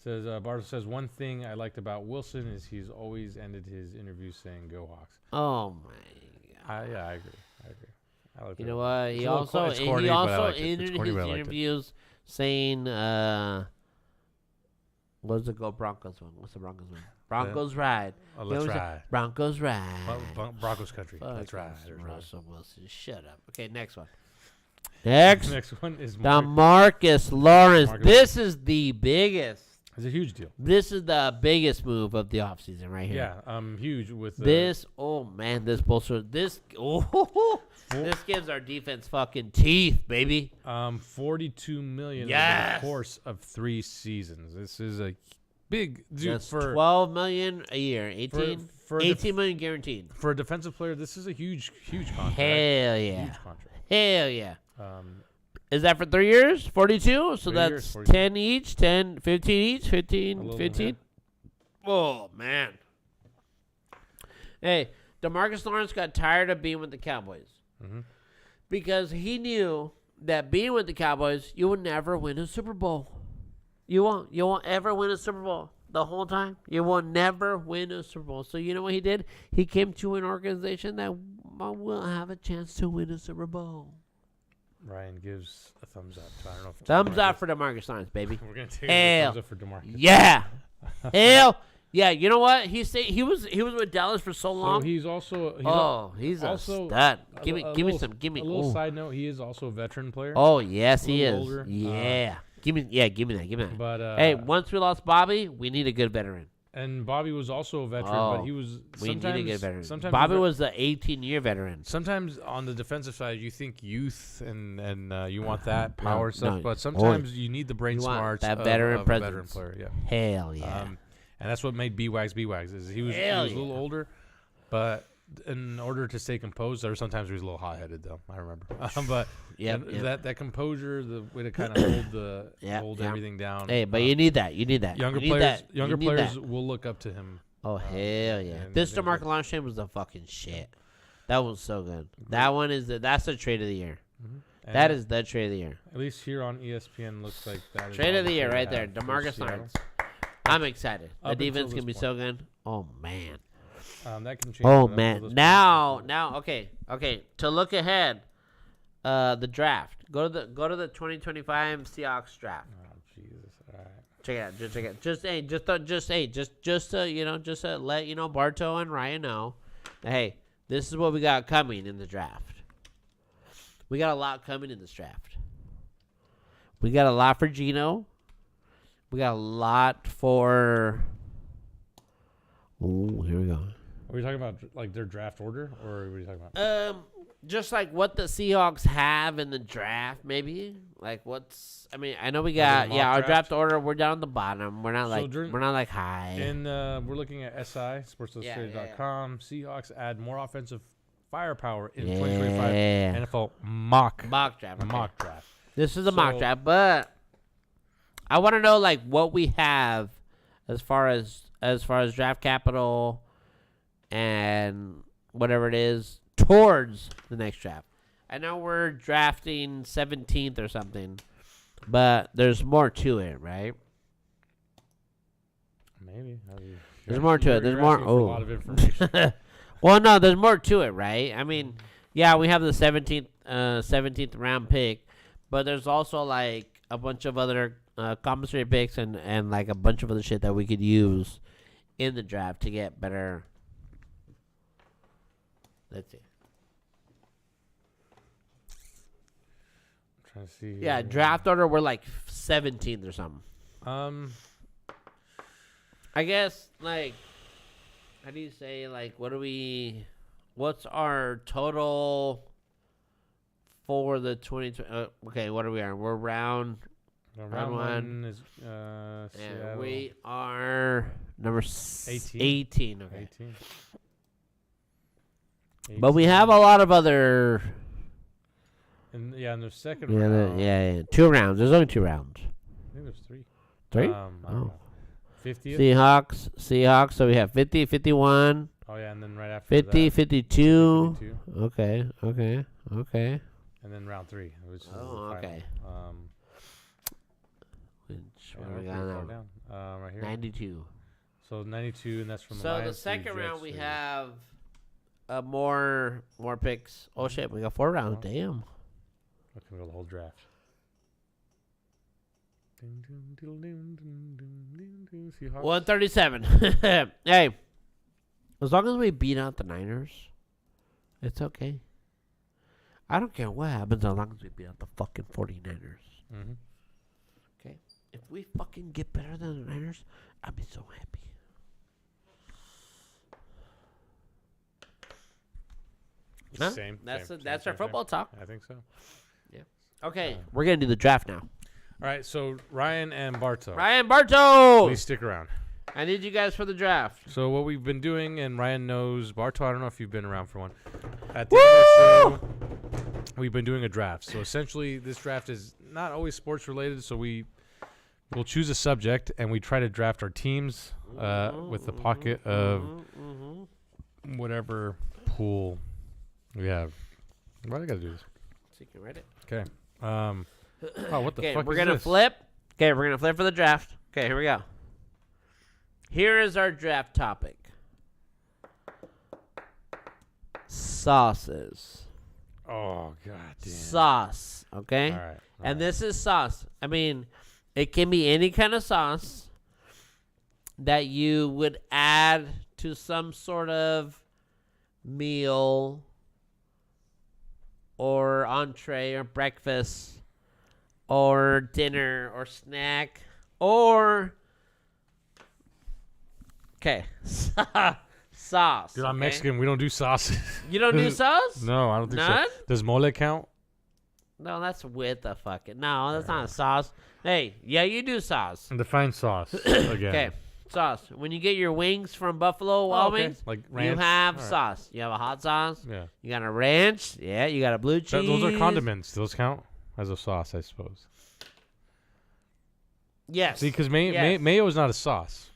Bardo says, one thing I liked about Wilson is he's always ended his interviews saying, "Go Hawks." Oh my God. I agree. I like you know what? He also ended his interviews saying, "What's the Go Broncos one? What's the Broncos one? Broncos ride. Let's ride. Broncos ride. Broncos country. Let's ride. Russell Wilson. Shut up. Okay, next one. Next, Next one is DeMarcus Lawrence. DeMarcus. This is the biggest. It's a huge deal. This is the biggest move of the offseason right here. Yeah, huge with This. Oh man, this bolster. This. Oh, this gives our defense fucking teeth, baby. $42 million Yes. over the course of 3 seasons. This is a big dude Just for $12 million a year. 18, for 18 million guaranteed. for a defensive player. This is a huge contract. Hell yeah. Huge contract. Hell yeah. Um, Is that for 3 years? 42? So 3 that's years, 42. 10 each, 10, 15 each, A 15, little 15. Oh, man. Hey, DeMarcus Lawrence got tired of being with the Cowboys Mhm. because he knew that being with the Cowboys, you would never win a Super Bowl. You won't. You won't ever win a Super Bowl the whole time. You will never win a Super Bowl. So you know what he did? He came to an organization that will have a chance to win a Super Bowl. Ryan gives a thumbs up. So I don't know if Thumbs up for DeMarcus Lawrence, baby. We're gonna take a Hell. thumbs up for DeMarcus. Yeah. Hell. Yeah, you know what? He was with Dallas for so long. So he's also he's also a stud. a Give me little- some. Give me a little ooh. side note. He is also a veteran player. Oh yes, he a is. little older. Yeah. Give me that. Give me that. But Hey, once we lost Bobby, we need a good veteran. and Bobby was also a veteran, Oh, but he was We need a good veteran. sometimes Bobby was the 18-year veteran. Sometimes on the defensive side, you think youth and you want that power stuff, no. but sometimes you need the brain You want smarts that of veteran a veteran presence. player. Yeah. Hell yeah. And that's what made B-Wags B-Wags. Is he was Hell a little yeah. older, but in order to stay composed, or sometimes he was a little hot-headed though. I remember, but Yep, and yep. that composure, the way to kind of hold Yep. everything down. Hey, but you need that. You need that. younger You need players, that. younger You need players that. will look up to him. Oh hell yeah! and This things DeMarcus like- Lawrence trade was the fucking shit. That was so good. That one is that's the trade of the year. And That is the trade of the year. at least here on ESPN looks like that. Is Trade all of the year they right there. have for DeMarcus Seattle. Lawrence. I'm excited. The Up until defense this can be point. so good. Oh man. That can change. Oh up until man. this point. Now. Okay. To look ahead, the draft. Go to the 2025 Seahawks draft. Oh Jesus! All right. Check it out. Just check it. Just to let you know, Barto and Ryan know. That, hey, this is what we got coming in the draft. We got a lot coming in this draft. We got a lot for Gino. We got a lot for. Oh, here we go. Are we talking about like their draft order, or are we talking about? Just like what the Seahawks have in the draft, maybe. Like what's? I mean, I know we got mock our draft? draft order. We're down at the bottom. We're not So like during- we're not like high. And we're looking at SI SportsIllustrated.com. Seahawks add more offensive firepower in 2025 NFL mock draft. Okay. mock draft. This is a mock So- draft, but I want to know like what we have as far as draft capital and whatever it is towards the next draft. I know we're drafting 17th or something, but there's more to it, right? Maybe. There's more to it. There's more. asking for a lot of information. Well, no, there's more to it, right? I mean, yeah, we have the 17th round pick, but there's also like a bunch of other compensatory picks and like a bunch of other shit that we could use in the draft to get better. Let's see. I'm trying to see. Yeah, draft order, we're like 17th or something. I guess, like, how do you say, like, what's our total for the 2020? Okay, what are we on? We're round round one. one is and Seattle. we are number 18. 18. Okay. 18. But we have a lot of other. And in the second Yeah, round. yeah. 2 rounds. There's only 2 rounds. I think there's 3. 3? I don't know. 50th. Seahawks. So we have 50, 51, Oh yeah, and then right after 50, that, 52. 52. Okay. And then round 3, which is the Oh, final. okay. Which Yeah, one we're we pretty got far now? down. Right here. 92. So 92, and that's from the So the Lions to second round Jets we to- have more picks. Oh shit, we got 4 rounds. Oh. Damn. Okay, we got the whole draft. Seahawks. 137. Hey, as long as we beat out the Niners, it's okay. I don't care what happens as long as we beat out the fucking 49ers. Mm-hmm. Okay? If we fucking get better than the Niners, I'd be so happy. Huh? Same. That's our football talk. I think so. Yeah. Okay, we're gonna do the draft now. All right, so Ryan and Barto. Ryan Barto, Please stick around. I need you guys for the draft. So what we've been doing, and Ryan knows, Barto, I don't know if you've been around for one. At the end of the show, we've been doing a draft. So essentially, this draft is not always sports related. So we'll choose a subject, and we try to draft our teams with the pocket of whatever pool we have. Why do I gotta do this? So you can write it. Okay. Oh, what the fuck we're is gonna this? flip. Okay, we're gonna flip for the draft. Okay, here we go. Here is our draft topic. Sauces. Oh, god damn. Sauce, okay? All right. And this is sauce. I mean, it can be any kind of sauce that you would add to some sort of meal or entree or breakfast or dinner or snack or sauce. Dude, I'm okay? Mexican. We don't do sauces. You don't do sauce? No, I don't think None? so. Does mole count? No, that's with the fucking. No, that's not a sauce. Hey, yeah, you do sauce. Define sauce again. Okay, sauce. When you get your wings from Buffalo Wild okay. Wings, Like ranch. you have All right. sauce. You have a hot sauce. Yeah. You got a ranch. Yeah, you got a blue cheese. Those are condiments. Those count as a sauce, I suppose. Yes. See, because Yes. mayo is not a sauce.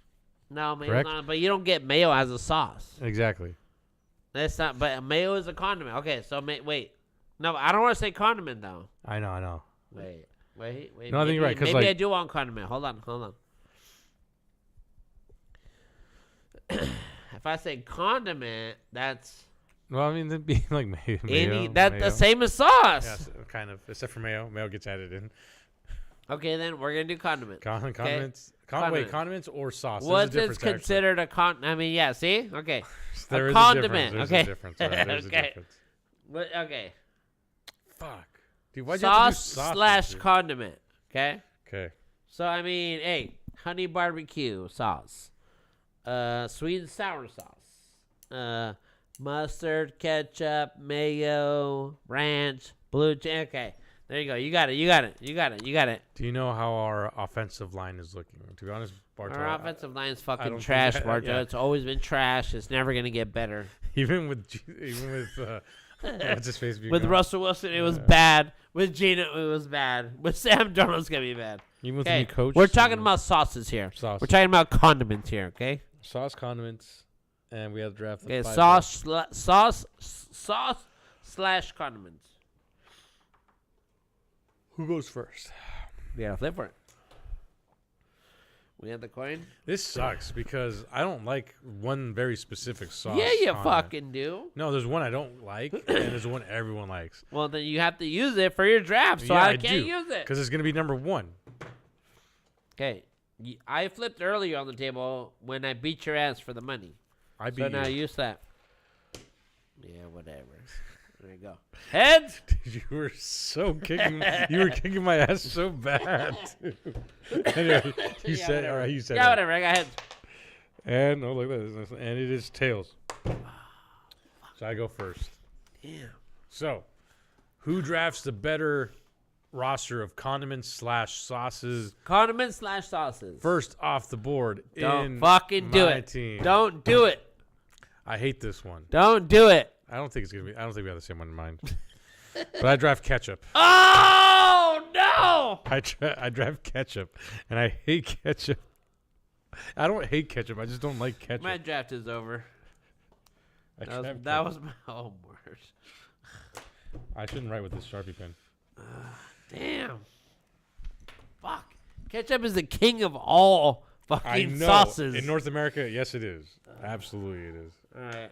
No, mayo's Correct? not. But you don't get mayo as a sauce. Exactly. That's not. But mayo is a condiment. Okay, so wait. No, I don't want to say condiment though. I know. Wait. No, I think you're right, 'cause, Maybe like- I do want condiment. Hold on. If I say condiment, that's Well, I mean, that'd be like mayo. that's the same as sauce. Yes, kind of. Except for mayo. Mayo gets added in. Okay, then we're gonna do condiment. Condiments. Condiment. Wait, condiments or sauce? What There's a is difference, considered a I mean, yeah. See, okay. actually. There a is condiment, There's okay. a difference. There's a Okay. difference. What? Okay. Fuck. Dude, why'd you have to do Sauce sauce? slash condiment. Okay. Okay. So I mean, hey, honey barbecue sauce, sweet and sour sauce, mustard, ketchup, mayo, ranch, blue cheese. Okay, there you go. You got it. Do you know how our offensive line is looking? To be honest, Barto, Our offensive line's don't fucking think trash, that- Barto. yeah. It's always been trash. It's never gonna get better. even with what's his face? being With gone. Russell Wilson, it was bad. With Gina, it was bad. With Sam Darnold, it's gonna be bad. Even with Okay, the new coach. we're talking about sauces here. Sauce. We're talking about condiments here. Okay. sauce, condiments, and we have to draft. the Okay. 5 Sauce slash condiments. Who goes first? Yeah, flip for it. We have the coin. This sucks because I don't like one very specific sauce. Yeah, you condiment. fucking do. No, there's one I don't like, and there's one everyone likes. Well, then you have to use it for your draft, so Yeah, I can't do, use it. because it's gonna be number one. Okay. I flipped earlier on the table when I beat your ass for the money. I beat So now you. use that. Yeah, whatever. There you go. Heads. You were so kicking. You were kicking my ass so bad. Dude. Anyway, you Yeah, said. whatever. All right, you said. Yeah, that. whatever. I got heads. And oh, look at this. And it is tails. So I go first. Damn. So, who drafts the better roster of condiments slash sauces Condiments slash sauces. first off the board? Don't in fucking do my it. Team. Don't do it. I hate this one. Don't do it. I don't think it's gonna be. I don't think we have the same one in mind. But I draft ketchup. Oh no! I draft ketchup, and I hate ketchup. I don't hate ketchup. I just don't like ketchup. My draft is over. I That draft was ketchup. my homework. I shouldn't write with this Sharpie pen. Damn. Fuck. Ketchup is the king of all I fucking know. sauces. In North America, yes, it is. Absolutely, it is. All right,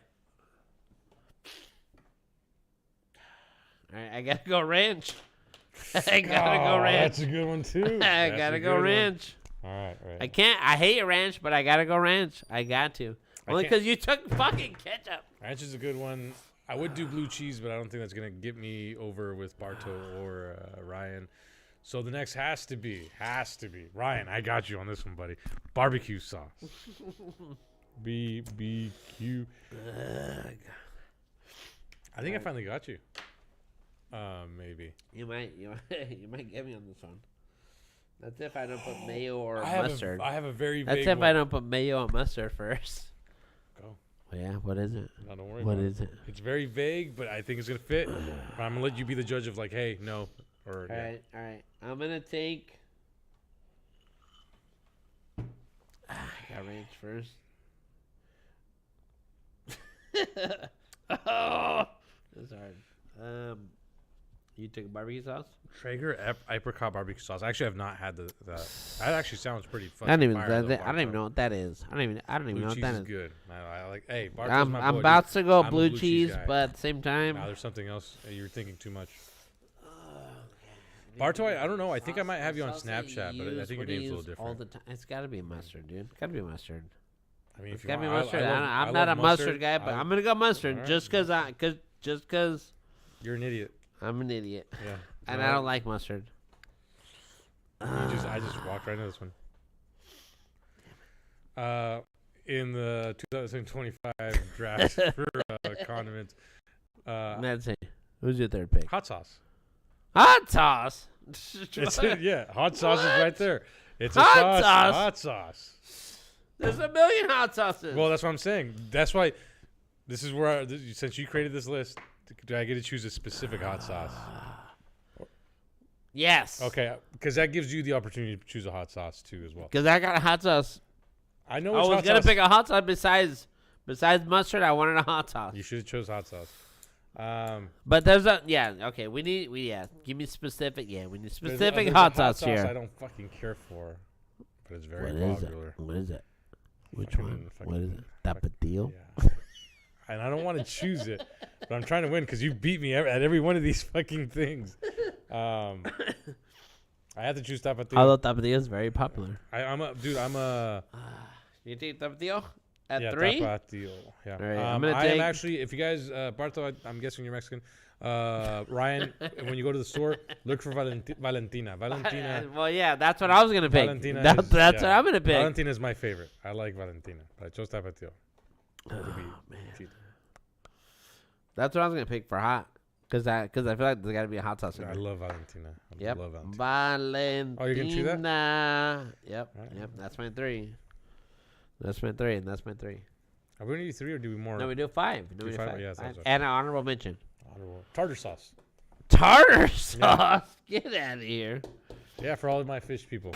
I gotta go ranch. I gotta go Oh, ranch. That's a good one too. I That's gotta a go good one. ranch. All right, all right. I can't. I hate ranch, but I gotta go ranch. I got to. I Only can't- because you took fucking ketchup. Ranch is a good one. I would do blue cheese, but I don't think that's gonna get me over with Barto or Ryan. So the next has to be Ryan. I got you on this one, buddy. Barbecue sauce. BBQ. I think I finally got you. Maybe. You might get me on this one. That's if I don't put mayo or mustard. I have a very That's vague if one. I don't put mayo and mustard first. Go. Yeah, what is it? No, don't worry What about is it? It's very vague, but I think it's gonna fit. But I'm gonna let you be the judge of like, hey, no, or All yeah. right. I'm gonna take. I got ranch first. Oh, that's hard. You took barbecue sauce? Traeger apricot barbecue sauce. Actually, I've not had that. That actually sounds pretty I fucking don't even. fire, though, I don't even know what that is. I don't even Blue know what cheese that is is. good. I like. Hey, Barto's I'm my boy, about dude. to go I'm a blue cheese, guy. but at the same time. Nah, there's something else. You're thinking too much. Barto, I don't know. I think I might have you on Snapchat, but I think your name's a little different. All the time. It's got to be mustard, dude. Got to be mustard. I mean, if It's you got to be want, mustard. I I'm not a love mustard guy, but I'm gonna go mustard Alright. just because You're an idiot. I'm an idiot, Yeah. and I don't like mustard. I just walked right into this one. In the 2025 draft for condiments, That's it. Who's your third pick? hot sauce. Hot sauce. Yeah, hot sauce is right there. It's Hot a sauce. sauce? Hot sauce. There's a million hot sauces. Well, that's what I'm saying. That's why this is where since you created this list, do I get to choose a specific hot sauce? Yes. Okay, because that gives you the opportunity to choose a hot sauce too as well. Because I got a hot sauce. I know I which was hot gonna sauce. pick a hot sauce besides mustard. I wanted a hot sauce. You should have chose hot sauce. But there's okay. We give me specific. Yeah, we need specific there's a hot sauce I here. don't fucking care for, but it's very What is it? popular. What is it? Which Fucking- one? fucking- What is it? Tapatio? Yeah. And I don't want to choose it, but I'm trying to win because you beat me at every one of these fucking things. I have to choose Tapatio. Although Tapatio is very popular. I'm a You take Tapatio at yeah, 3? Tapatio. Yeah. All right, I'm gonna I am take- actually, if you guys, Barto, I'm guessing you're Mexican. Ryan, when you go to the store, look for Valentina. Valentina. Well, yeah, that's what I was gonna pick. Valentina That's is- what yeah. I'm gonna pick. Valentina is my favorite. I like Valentina, but I chose Tapatio. That's what I was gonna pick for hot, because I feel like there's gotta be a hot sauce in I there. love Valentina. I Yep. love Valentina. Valentina. Oh, you're gonna choose that? Yep. Alright. Yep. That's my 3. That's my 3, and that's my 3. Are we gonna do 3 or do we more? No, we do 5. No, Do we do 5? 5. Yeah, that's Five. right. And an honorable mention. Honorable. Tartar sauce. Tartar sauce. Get out of here. Yeah, for all of my fish people.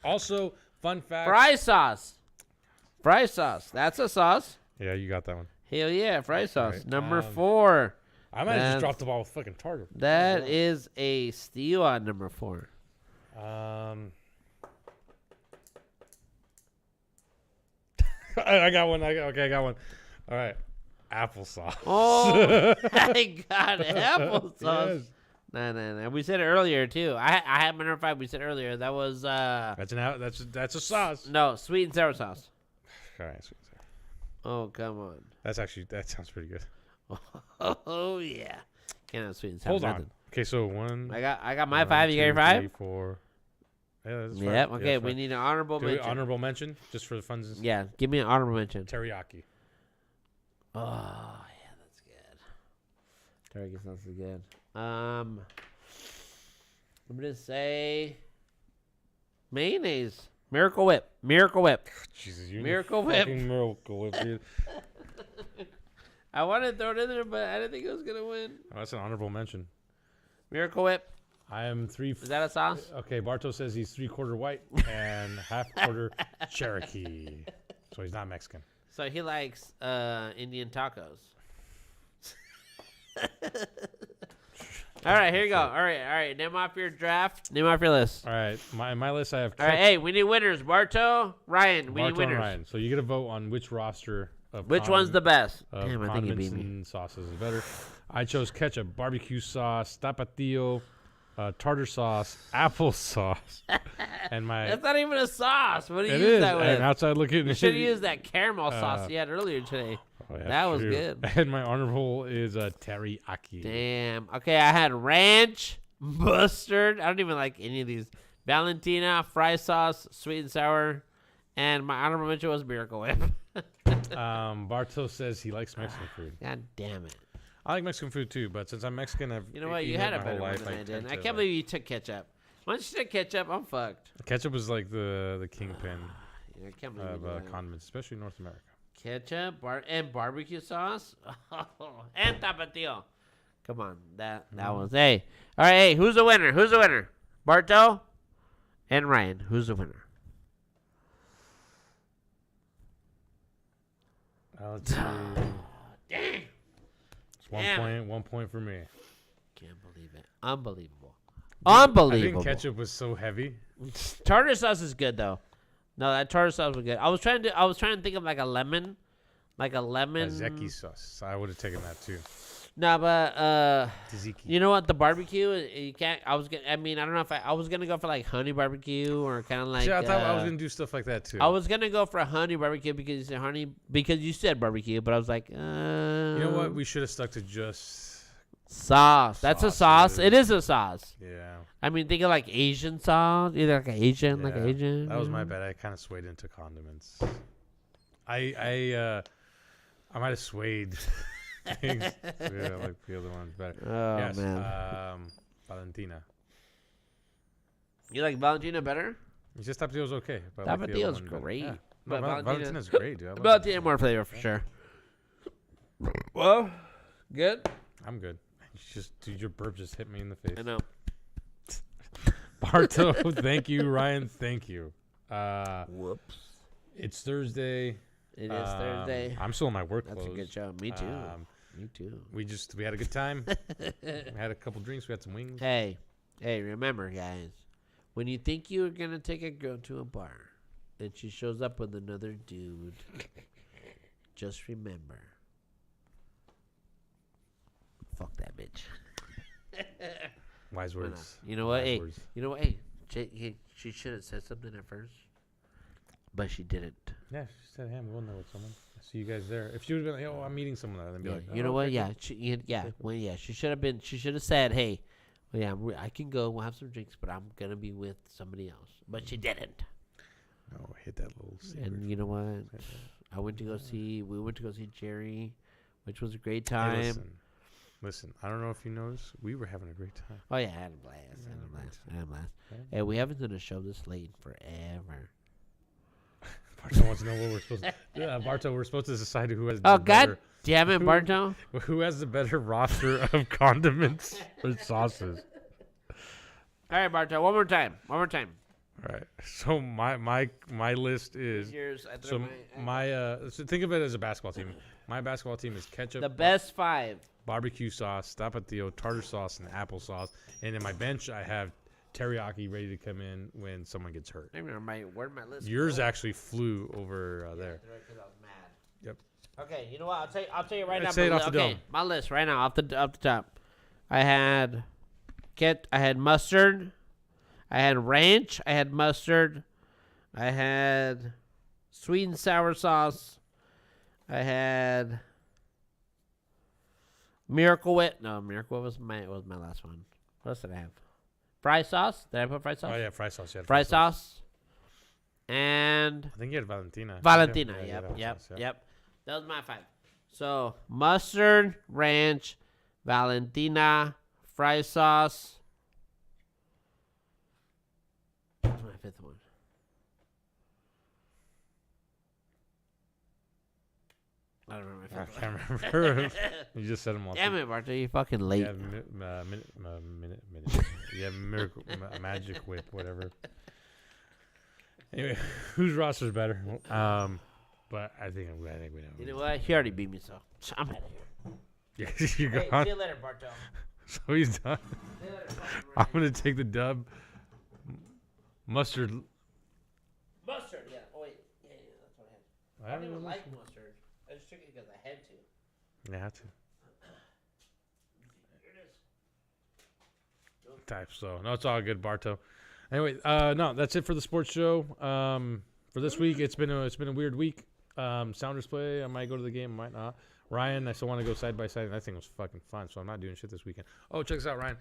Also, fun fact. Fry sauce. Fry sauce. That's a sauce. Yeah, you got that one. Hell yeah, fry sauce. Right, Number 4. I might have That's- just dropped the ball with fucking tartar. That is a steal on number 4. I got one. I got one. All right. Applesauce. Oh, I got applesauce. Yes. No. We said it earlier too. I had my number 5. We said earlier that was That's a sauce. no, sweet and sour sauce. All right. Sweet. Oh, come on. That sounds pretty good. Oh yeah. Can't have sweet and sour. Hold on. nothing. Okay, so one. I got my one, 5. You got your 2, 5? 3, 4. Yeah, that's fine. Yep. Yeah, Okay. that's We fine. need an honorable Do we mention. honorable mention just for the fun. Yeah. Give me an honorable mention. Teriyaki. Oh yeah, that's good. Teriyaki sauce is good. I'm gonna say mayonnaise. Miracle Whip. Jesus, you Miracle Whip. Miracle Whip, dude. I wanted to throw it in there, but I didn't think it was gonna win. Oh, that's an honorable mention. Miracle Whip. I am 3. Is that a sauce? Okay, Barto says he's 3/4 white and 1/2 Cherokee, so he's not Mexican. So he likes Indian tacos. All right, here you go. All right. Name off your draft. Name off your list. All right, my list I have. All right, hey, we need winners. Barto, Ryan, we need Barto and winners. Ryan. So you get a vote on which roster of Which one's the best? of Damn, I think you condiments beat me. and sauces is better. I chose ketchup, barbecue sauce, tapatio, tartar sauce, applesauce, and my. That's not even a sauce. What do you It use is that with? and outside looking. You should have used that caramel sauce you had earlier today. Oh, yeah, That was true. good. And my honorable is teriyaki. Damn. Okay, I had ranch, mustard. I don't even like any of these. Valentina, fry sauce, sweet and sour, and my honorable mention was Miracle Whip. Barto says he likes Mexican food. God damn it. I like Mexican food too, but since I'm Mexican, I've You know what? You eaten had it a my better whole one life. than I did. tend I to, can't believe you took ketchup. Once you took ketchup, I'm fucked. ketchup was like the kingpin I can't believe you of did that. condiments, especially in North America. Ketchup and barbecue sauce and tapatio. Come on, that was hey. All right, hey, who's the winner? Who's the winner? Barto and Ryan. Who's the winner? Let's see. Dang. It's 1 point for me. Can't believe it. Unbelievable. I Unbelievable. think ketchup was so heavy. Tartar sauce is good though. No, that tartar sauce was good. I was trying to think of like a lemon. Tzatziki sauce. I would have taken that too. No, but Tzatziki. you know what? The barbecue, you can't. I don't know if I was gonna go for like honey barbecue or kind of like. See, I thought I was gonna do stuff like that too. I was gonna go for a honey barbecue because you said barbecue, but I was like, You know what? We should have stuck to just sauce. That's a sauce. Sauces. It is a sauce. yeah. I mean, think of like Asian sauce, either like Asian. That was my bad. I kind of swayed into condiments. I might have swayed things. Yeah, I like the other ones better. Oh yes, man. Valentina. You like Valentina better? It's just Tapatio's okay. But I like the other Tapatio's one better. great. Yeah. But No, Valentina- Valentina's great, dude. I love Valentina more flavor for sure. Well, good. I'm good. Dude, your burp just hit me in the face. I know. Barto, thank you. Ryan, thank you. Whoops. It's Thursday. It is Thursday. I'm still in my work That's clothes. a good show. Me too. Me too. We had a good time. We had a couple drinks. We had some wings. Hey, remember, guys, when you think you're going to take a girl to a bar and she shows up with another dude, just remember, fuck that bitch. Wise words. You know what? Wise Hey, words. she should have said something at first, but she didn't. Yeah, she said, "Hey, I'm going there with someone. I see you guys there." If she would have been like, "Oh, I'm meeting someone," then be Yeah, like, you "Oh, know what? okay, Yeah, cool." she should have been. She should have said, "Hey, well, yeah, I can go. We'll have some drinks, but I'm gonna be with somebody else." But she didn't. No, hit that little. And you know what? We went to go see Jerry, which was a great time. Hey, listen. I don't know if you noticed, we were having a great time. Oh yeah, I had a blast. I had a blast. Hey, we haven't done a show this late in forever. Barto wants to know what we're supposed to. Yeah, Barto, we're supposed to decide who has. Oh the God better, damn it, who- Barto! Who has the better roster of condiments or sauces? All right, Barto. One more time. All right. So my list is. Yours. So so think of it as a basketball team. My basketball team is ketchup, the best five. barbecue sauce, tapatio, tartar sauce, and applesauce. And in my bench, I have teriyaki ready to come in when someone gets hurt. I remember where'd my list? Yours go? actually flew over there. Because I was mad. Yep. Okay, you know what? I'll tell you right now. Say it off the dome. My list right now off the top. I had mustard. I had ranch. I had mustard. I had sweet and sour sauce. I had Miracle Whip. No, Miracle Whip was my last one. What else did I have? Fry sauce. Did I put fry sauce? Oh yeah, fry sauce. Yeah, Fry sauce. And I think you had Valentina. Valentina. Yeah, Yep. That was my five. So mustard, ranch, Valentina, fry sauce. What's my fifth one? I don't remember. I can't remember. You just said them all. Damn it, Barto, you fucking late. You have you have miracle, magic whip, whatever. Anyway, whose roster's better? But I think we know. You know what? He already beat me, so I'm out of here. Yeah, you're Hey, gone. see you later, Barto. So he's done. See you later, fucking I'm Ryan. gonna take the dub. Mustard. Mustard, yeah. Oh wait, yeah, that's what I had. I don't even like mustard. I just took it because I had to. You have to. Here it is. Type so. No, it's all good, Barto. Anyway, no, that's it for the sports show. For this week, it's been a weird week. Sounders play. I might go to the game. I might not. Ryan, I still want to go side by side. And that thing was fucking fun, so I'm not doing shit this weekend. Oh, check this out, Ryan.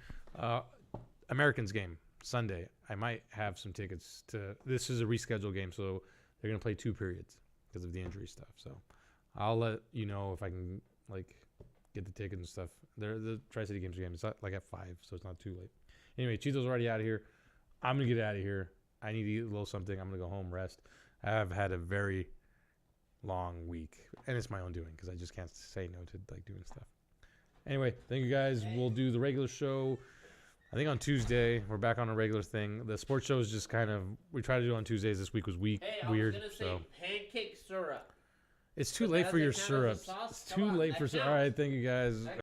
Americans game Sunday. I might have some tickets to. This is a rescheduled game, so they're gonna play 2 periods because of the injury stuff. So I'll let you know if I can get the tickets and stuff. The Tri-City Games game. It's like at 5, so it's not too late. Anyway, Cheeto's already out of here. I'm gonna get out of here. I need to eat a little something. I'm gonna go home, rest. I have had a very long week, and it's my own doing because I just can't say no to doing stuff. Anyway, thank you guys. We'll do the regular show. I think on Tuesday we're back on a regular thing. The sports show is just kind of we try to do on Tuesdays. This week was weird. I was gonna say pancake syrup. It's too late for your syrups. It's too late for. All right, thank you guys.